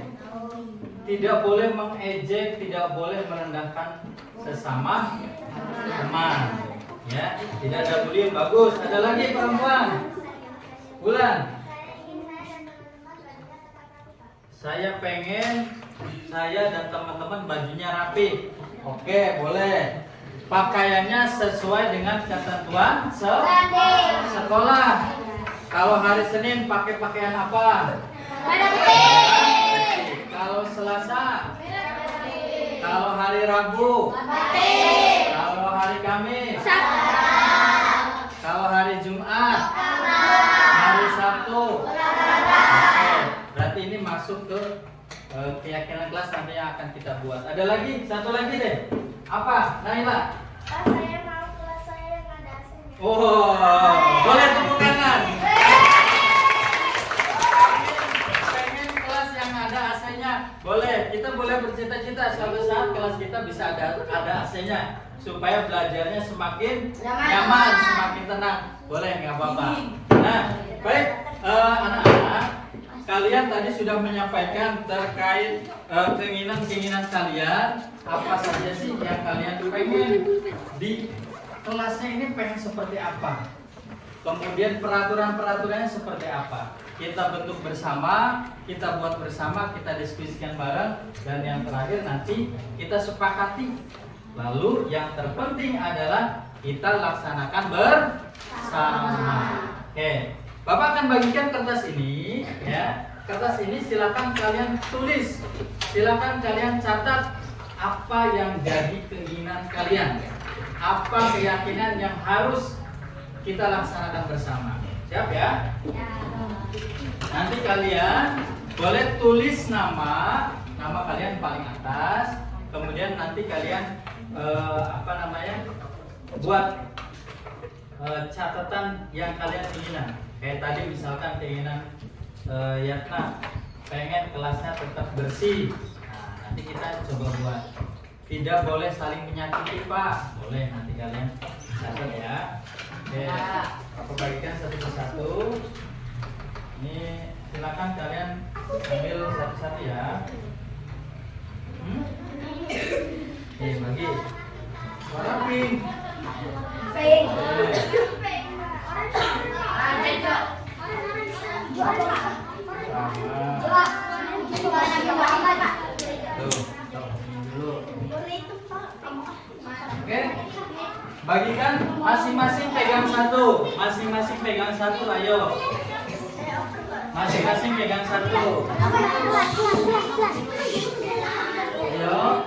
Speaker 1: Tidak boleh mengejek, tidak boleh merendahkan sesama teman. Ya, tidak ada bullying. Bagus. Ada lagi perempuan? Bulan. Saya pengen saya dan teman-teman bajunya rapi. Oke, boleh. Pakaiannya sesuai dengan ketentuan sekolah. Kalau hari Senin pakai pakaian apa? Kalau Selasa? Kalau hari Rabu? Kalau hari Kamis? Kalau hari Jumat? Hari Sabtu? Oke, berarti ini masuk ke keyakinan kelas nanti yang akan kita buat. Ada lagi, satu lagi deh. Apa, Naila?
Speaker 5: Pak, saya mau kelas saya yang ada AC-nya.
Speaker 1: Oh, boleh tepuk tangan. Pengen kelas yang ada AC-nya, boleh. Kita boleh bercita-cita suatu saat kelas kita bisa ada AC-nya supaya belajarnya semakin nyaman, semakin tenang. Boleh, nggak apa-apa. Nah, baik, anak-anak. Kalian tadi sudah menyampaikan terkait keinginan-keinginan kalian. Apa saja sih yang kalian pengen di kelasnya ini, pengen seperti apa? Kemudian peraturan-peraturannya seperti apa? Kita bentuk bersama, kita buat bersama, kita diskusikan bareng. Dan yang terakhir nanti kita sepakati. Lalu yang terpenting adalah kita laksanakan bersama. Oke. Bapak akan bagikan kertas ini, ya. Kertas ini silakan kalian tulis, silakan kalian catat apa yang jadi keinginan kalian, apa keyakinan yang harus kita laksanakan bersama. Siap ya? Nanti kalian boleh tulis nama kalian paling atas, kemudian nanti kalian buat catatan yang kalian inginkan. Kayak tadi misalkan keinginan Yatna pengen kelasnya tetap bersih. Nah, nanti kita coba buat. Tidak boleh saling menyakiti, Pak. Boleh, nanti kalian catat ya. Oke, aku bagikan satu persatu. Ini silakan kalian ambil satu-satu ya. Oke, bagi. Warna pink.
Speaker 5: Pink.
Speaker 1: Oke, bagikan masing-masing pegang satu, masing-masing pegang satu, ayo. Masing-masing pegang satu. Ayo.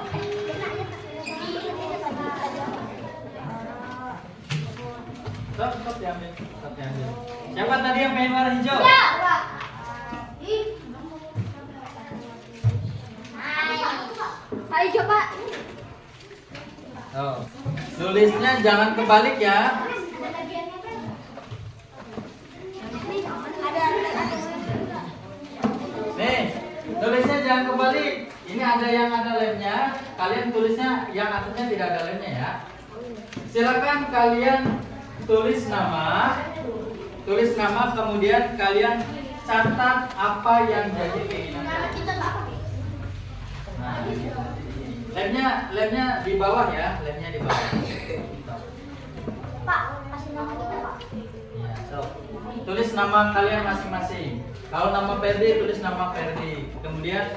Speaker 1: Stop diambil, stop diambil. Siapa tadi yang pengen warna hijau?
Speaker 5: Ayo coba.
Speaker 1: Oh. Tulisnya jangan kebalik ya. Nih, tulisnya jangan kebalik. Ini ada yang ada lemnya. Kalian tulisnya yang atasnya tidak ada lemnya ya. Silakan kalian tulis nama, kemudian kalian catat apa yang jadi keinginan. Nah, lemnya di bawah ya, lemnya di bawah.
Speaker 5: Pak, kasih nama kita, Pak.
Speaker 1: Ya, so, tulis nama kalian masing-masing. Kalau nama Ferdi, tulis nama Ferdi. Kemudian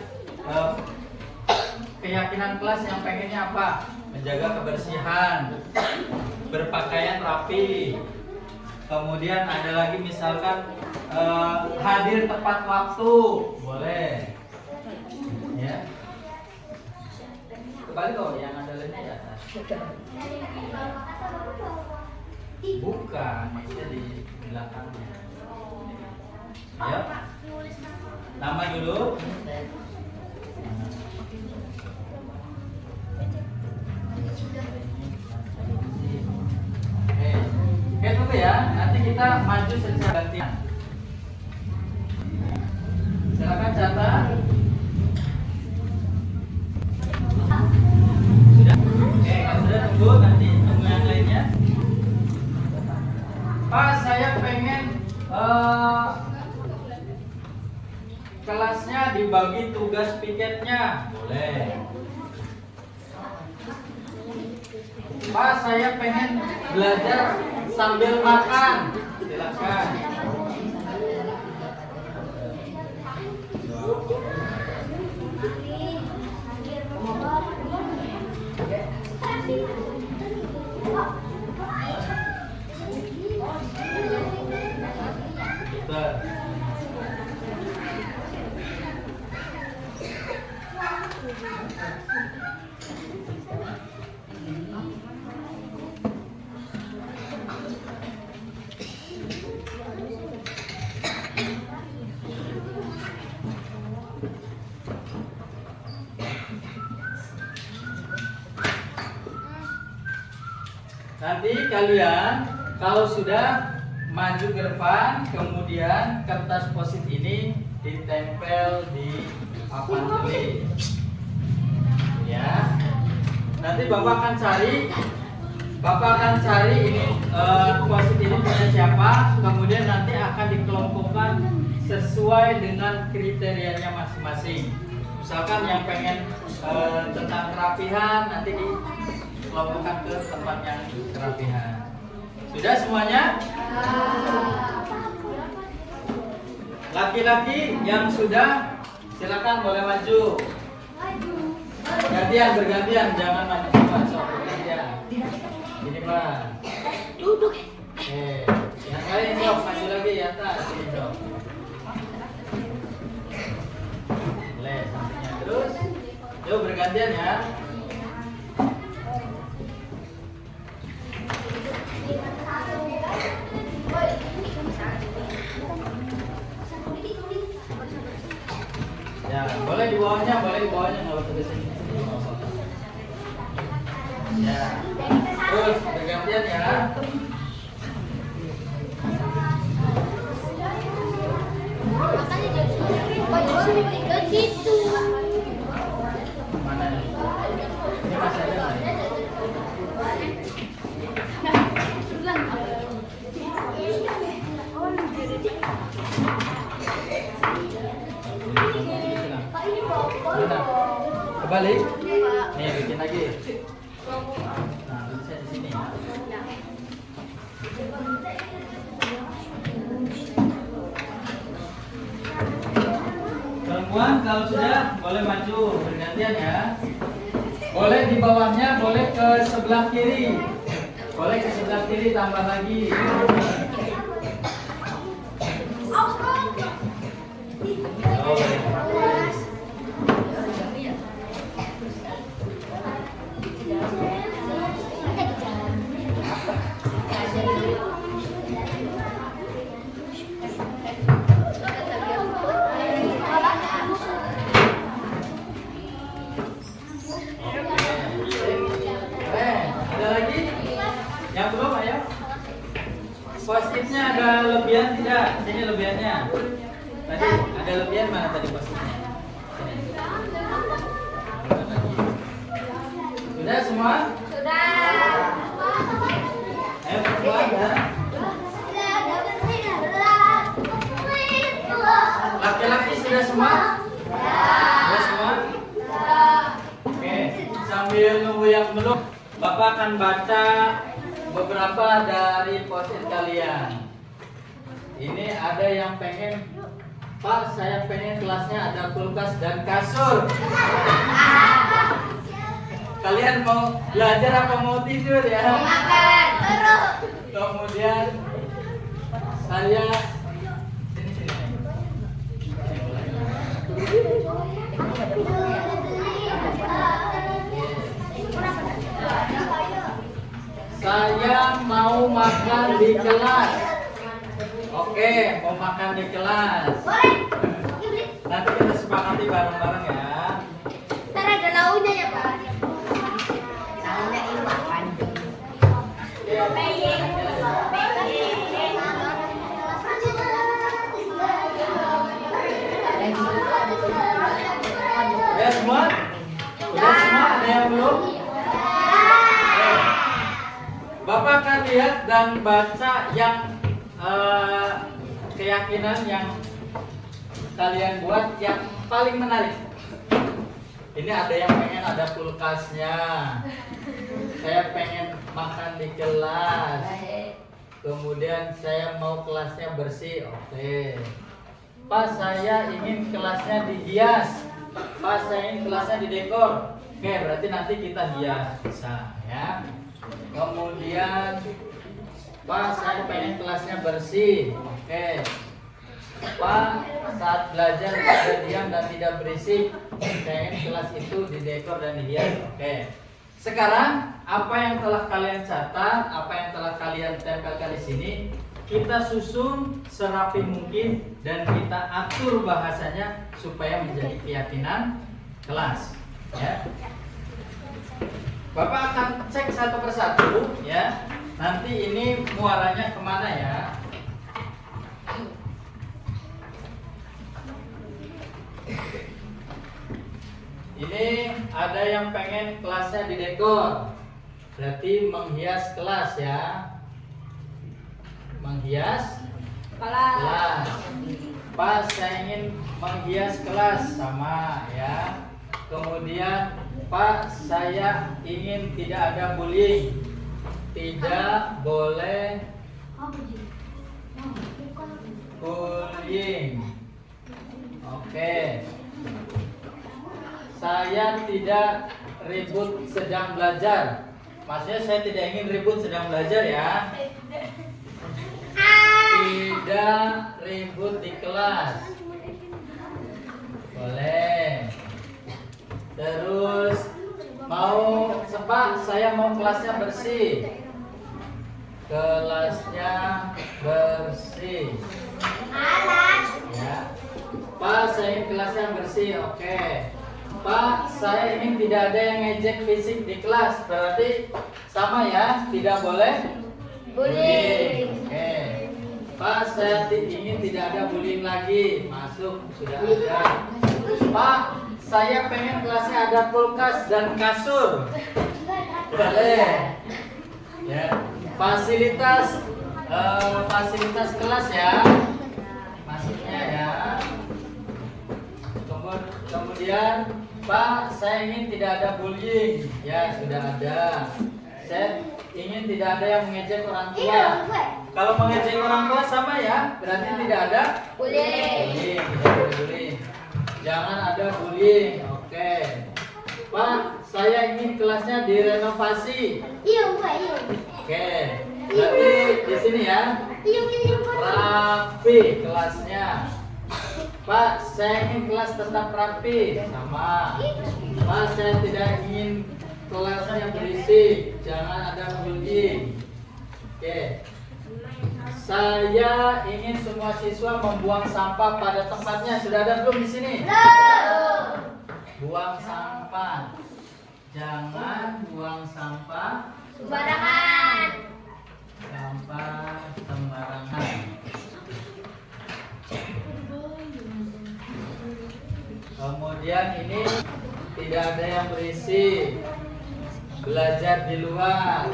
Speaker 1: keyakinan kelas yang pengennya apa? Menjaga kebersihan, berpakaian rapi. Kemudian ada lagi misalkan hadir tepat waktu, boleh. Ya. Kembali kok yang ada lemnya di atas. Bukan, maksudnya di belakangnya. Ayo. Nama dulu. Oke, tunggu ya. Nanti kita maju secara gantian. Silakan catat. Sudah. Oke, kalau sudah tunggu nanti tunggu yang lainnya. Pak, saya pengen kelasnya dibagi tugas piketnya. Boleh. Pak, saya pengen belajar sambil makan. Silakan. Betul. Nanti kalian kalau sudah maju ke depan, kemudian kertas posit ini ditempel di papan tulis. Ya. Nanti Bapak akan cari ini posit ini punya siapa, kemudian nanti akan dikelompokkan sesuai dengan kriterianya masing-masing. Misalkan yang pengen tentang kerapihan nanti dikelompokkan ke tempat yang kerapihan. Sudah semuanya? Laki-laki yang sudah silakan boleh maju. Bergantian, jangan maju semua, bergantian. Ini Pak.
Speaker 5: Duduk.
Speaker 1: Yang lain sok maju lagi ya atas, sini sok. Boleh, sampingnya terus. Yuk bergantian ya. Ya, boleh di bawahnya nggak usah di sini. Ya. Ya. Terus bergantian ya.
Speaker 5: Gitu.
Speaker 1: Mana nih? Ini masih ada nggak? Mana? Kebalik? Nih bikin lagi. Nah, tulisnya di sini. Perempuan kalau sudah boleh maju bergantian ya. Boleh di bawahnya, boleh ke sebelah kiri. Boleh ke sebelah kiri tambah lagi. Ada lagi? Yang belum ayo. Post-itnya ada lebihan tidak? Sini lebihannya. Tadi ada lebihan mana tadi post-itnya? Sini. Sudah semua? Ayo perempuan ya. Laki-laki sudah semua? Sudah semua? Oke, sambil nunggu yang belum, Bapak akan baca beberapa dari post-it kalian. Ini ada yang pengen, Pak, saya pengen kelasnya ada kulkas dan kasur. Kalian mau belajar apa mau tidur ya? Kemudian saya saya mau makan di kelas. Oke, mau makan di kelas. Nanti kita sepakati bareng-bareng ya.
Speaker 5: Ntar ada launya ya, Pak. Launya ini makan.
Speaker 1: Ya semua? Sudah semua? Ada yang belum? Bapak akan lihat dan baca yang keyakinan yang kalian buat yang paling menarik. Ini ada yang pengen ada kulkasnya. Saya pengen makan di kelas. Kemudian saya mau kelasnya bersih. Oke. Pak, saya ingin kelasnya dihias. Pak, saya ingin kelasnya didekor. Oke, berarti nanti kita hias bisa ya. Kemudian Pak, saya pengen kelasnya bersih. Oke. Pak, saat belajar tidak diam dan tidak berisik. Saya ingin kelas itu didekor dan dihias. Oke. Sekarang apa yang telah kalian catat, apa yang telah kalian tempelkan di sini, kita susun serapi mungkin dan kita atur bahasanya supaya menjadi keyakinan kelas. Ya. Bapak akan cek satu persatu ya. Nanti ini muaranya kemana ya? Ini ada yang pengen kelasnya didekor. Berarti menghias kelas ya. Menghias kelas. Pak, saya ingin menghias kelas sama ya. Kemudian Pak, saya ingin tidak ada bullying. Tidak boleh bullying. Oke. Saya tidak ribut sedang belajar. Maksudnya saya tidak ingin ribut sedang belajar ya. Tidak ribut di kelas. Boleh. Terus mau Pak, saya mau kelasnya bersih. Kelasnya bersih. Ya. Pak, saya ingin kelasnya bersih. Oke. Pak, saya ingin tidak ada yang ngejek fisik di kelas. Berarti sama ya, tidak boleh bullying. Oke. Pak, saya ingin tidak ada bullying lagi. Masuk, sudah ada. Pak, saya pengen kelasnya ada kulkas dan kasur. Boleh. Ya. Fasilitas kelas ya. Masuknya ya. Kemudian, Pak, saya ingin tidak ada bullying. Ya, sudah ada. Saya ingin tidak ada yang mengejek orang tua. Kalau mengejek orang tua sama ya, berarti tidak ada bullying. Tidak ada bullying. Jangan ada bullying. Oke. Pak, saya ingin kelasnya direnovasi. Oke. Berarti di sini ya. Rapi kelasnya. Pak, saya ingin kelas tetap rapi. Sama. Pak, saya tidak ingin kelasnya berisik. Jangan ada bullying. Oke. Saya ingin semua siswa membuang sampah pada tempatnya. Sudah ada belum di sini? Buang sampah. Jangan buang sampah
Speaker 5: Sembarangan.
Speaker 1: Kemudian ini tidak ada yang berisik. Belajar di luar.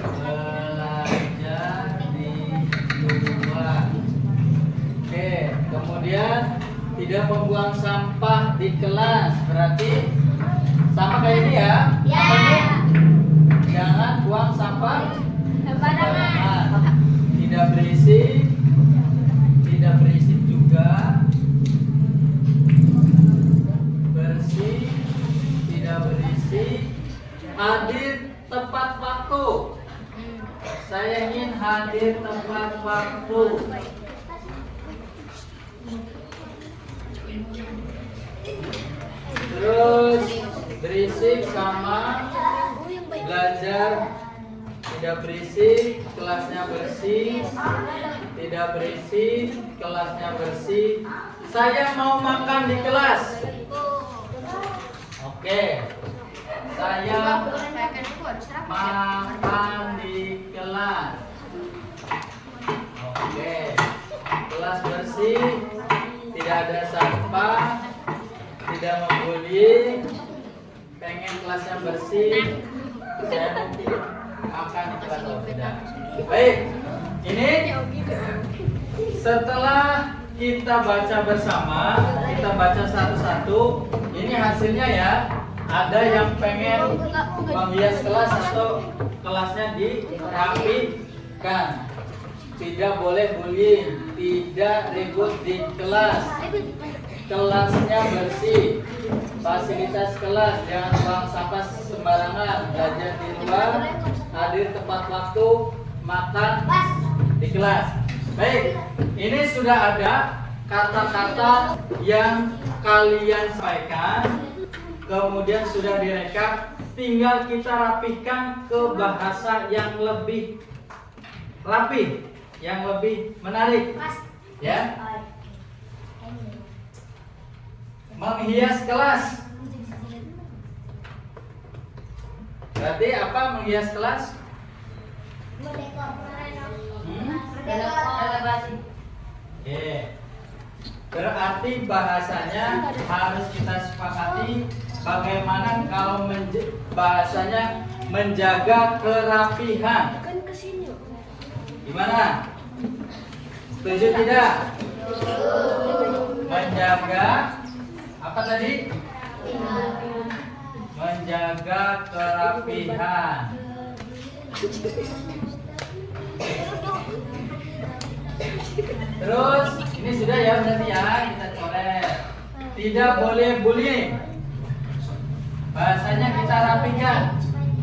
Speaker 1: Belajar di luar. Oke, kemudian tidak membuang sampah di kelas. Berarti sama kayak ini ya. Jangan buang sampah sembarangan. Tidak berisik. Tidak berisik juga. Bersih. Tidak berisik. Hadir tepat waktu. Saya ingin hadir tepat waktu. Terus berisik sama belajar tidak berisik, kelasnya bersih. Tidak berisik, kelasnya bersih. Saya mau makan di kelas. Oke. Saya makan di kelas. Oke. Kelas bersih, tidak ada sampah, tidak membuli, pengen kelasnya bersih. Saya mungkin akan di kelas atau tidak. Baik, ini setelah kita baca bersama, kita baca satu-satu. Ini hasilnya ya. Ada yang pengen menghias kelas atau kelasnya dirapikan. Tidak boleh bullying, tidak ribut di kelas. Kelasnya bersih. Fasilitas kelas, jangan buang sampah sembarangan. Belajar di luar, hadir tepat waktu, makan di kelas. Baik, ini sudah ada kata-kata yang kalian sampaikan. Kemudian sudah direkap, tinggal kita rapihkan ke bahasa yang lebih rapi, yang lebih menarik. Ya. Menghias kelas. Berarti apa menghias kelas? Oke. Berarti bahasanya harus kita sepakati bagaimana kalau bahasanya menjaga kerapihan. Gimana? Setuju tidak? Menjaga apa tadi? Menjaga kerapihan. Terus ini sudah ya berarti ya, kita coret. Tidak boleh bullying. Bahasanya kita rapikan.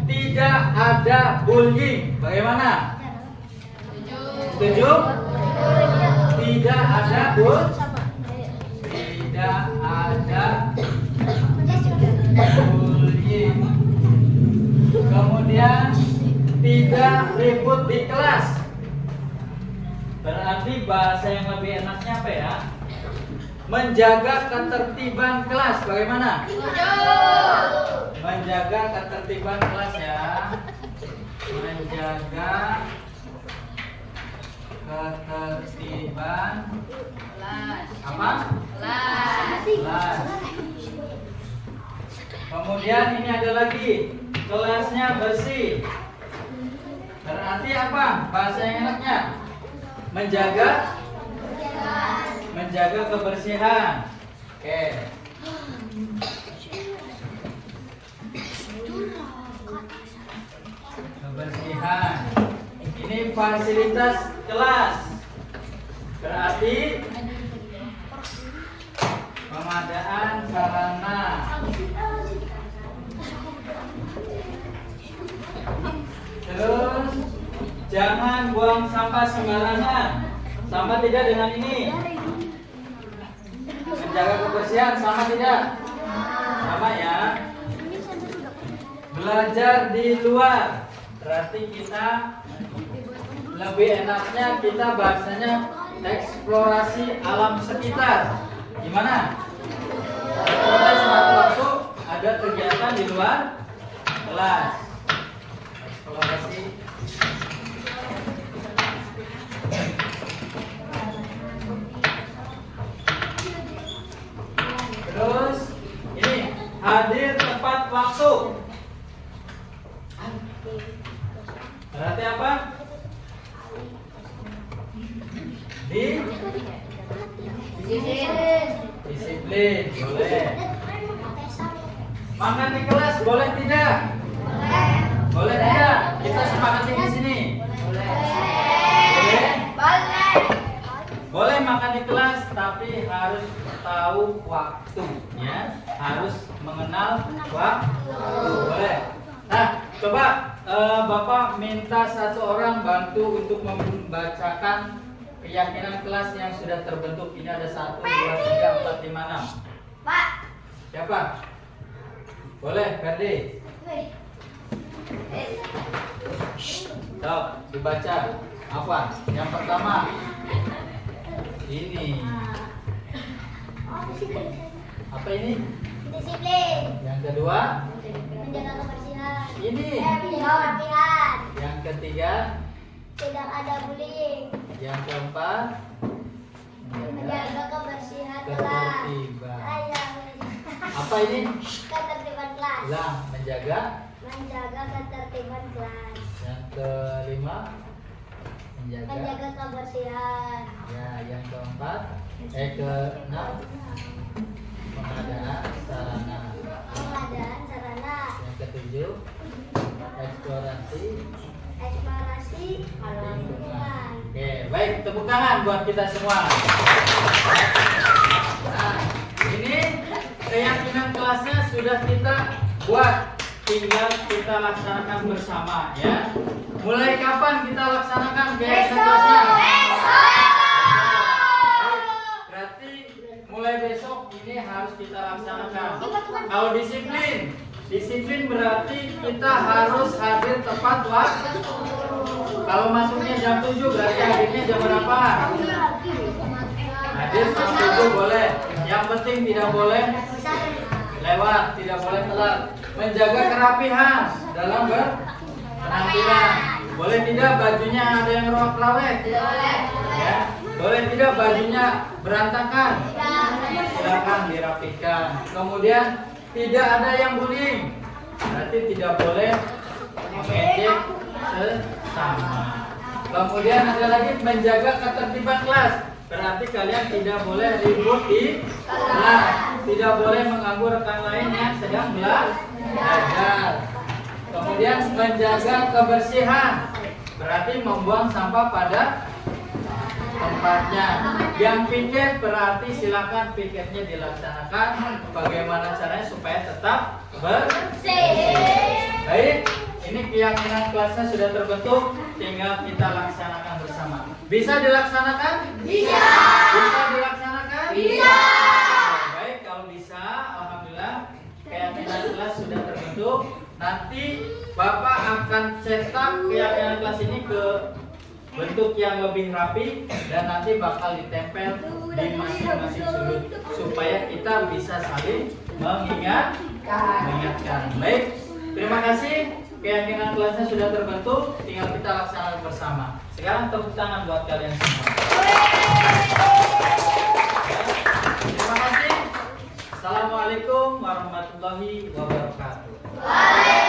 Speaker 1: Tidak ada bullying. Bagaimana? Setuju? Tidak ada Tidak ada bullying. Kemudian tidak ribut di kelas. Berarti bahasa yang lebih enaknya apa ya? menjaga ketertiban kelas. Bagaimana? Menjaga ketertiban kelas ya. Menjaga ketertiban apa? Kelas. Kemudian ini ada lagi, kelasnya bersih. Berarti apa? Bahasa yang enaknya? Menjaga kebersihan. Oke. Kebersihan. Ini fasilitas kelas. Berarti pemadaan sarana. Terus jangan buang sampah sembarangan. Sama tidak dengan ini? Menjaga kebersihan sama tidak? Sama ya. Belajar di luar. Berarti kita lebih enaknya kita bahasanya eksplorasi alam sekitar. Gimana? Kita suatu waktu ada kegiatan di luar kelas. Eksplorasi. Terus ini hadir tepat waktu. Berarti apa? Disiplin. Boleh. Makan di kelas boleh tidak? Boleh tidak? Kita sepakati di sini. Boleh. Boleh makan di kelas, tapi harus tahu waktunya, harus mengenal waktu. Boleh. Nah, coba Bapak minta satu orang bantu untuk membacakan keyakinan kelas yang sudah terbentuk. Ini ada 1, 2, 3, 4, 5, 6.
Speaker 5: Pak.
Speaker 1: Siapa? Boleh, Ferdi. Stop, dibaca. Apa? Yang pertama. Ini. Apa ini?
Speaker 5: Disiplin.
Speaker 1: Yang kedua.
Speaker 5: Menjaga kebersihan.
Speaker 1: Ini.
Speaker 5: Rapihan.
Speaker 1: Yang ketiga.
Speaker 5: Tidak ada bullying.
Speaker 1: Yang keempat.
Speaker 5: Menjaga kebersihan kelas.
Speaker 1: Ketertiban. Apa ini?
Speaker 5: Ketertiban kelas.
Speaker 1: Ulang, menjaga.
Speaker 5: Menjaga ketertiban kelas.
Speaker 1: Yang kelima. Menjaga.
Speaker 5: Menjaga kebersihan.
Speaker 1: Ya, yang keempat. Keenam. Pengadaan sarana.
Speaker 5: Pengadaan sarana.
Speaker 1: Yang ketujuh. Eksplorasi lingkungan. Oke, baik, tepuk tangan buat kita semua. Nah, ini keyakinan kelasnya sudah kita buat, tinggal kita laksanakan bersama ya. Mulai kapan kita laksanakan keyakinan kelasnya? Berarti mulai besok ini harus kita laksanakan. Kalau disiplin berarti kita harus hadir tepat waktu. Kalau masuknya jam 7 berarti hadirnya jam berapa? Hadir jam 7 boleh. Yang penting tidak boleh lewat, tidak boleh telat. Menjaga kerapihan dalam berpenampilan. Boleh tidak bajunya ada yang rawek-rawek? Ya. Boleh tidak bajunya berantakan? Silakan dirapikan. Kemudian tidak ada yang bullying. Berarti tidak boleh mengejek sesama. Kemudian ada lagi menjaga ketertiban kelas. Berarti kalian tidak boleh ribut di kelas. Tidak boleh mengganggu rekan lain yang sedang belajar. Kemudian menjaga kebersihan. Berarti membuang sampah pada tempatnya. Yang piket berarti silakan piketnya dilaksanakan. Bagaimana caranya supaya tetap bersih. Baik, ini keyakinan kelasnya sudah terbentuk, tinggal kita laksanakan bersama. Bisa dilaksanakan? Bisa. Bisa dilaksanakan? Bisa. Baik, kalau bisa, alhamdulillah keyakinan kelas sudah terbentuk. Nanti Bapak akan cetak keyakinan kelas ini ke bentuk yang lebih rapi dan nanti bakal ditempel di masing-masing sudut supaya kita bisa saling mengingatkan. Baik, terima kasih. Keyakinan kelasnya sudah terbentuk, tinggal kita laksanakan bersama. Sekarang tepuk tangan buat kalian semua. Terima kasih. Assalamualaikum warahmatullahi wabarakatuh.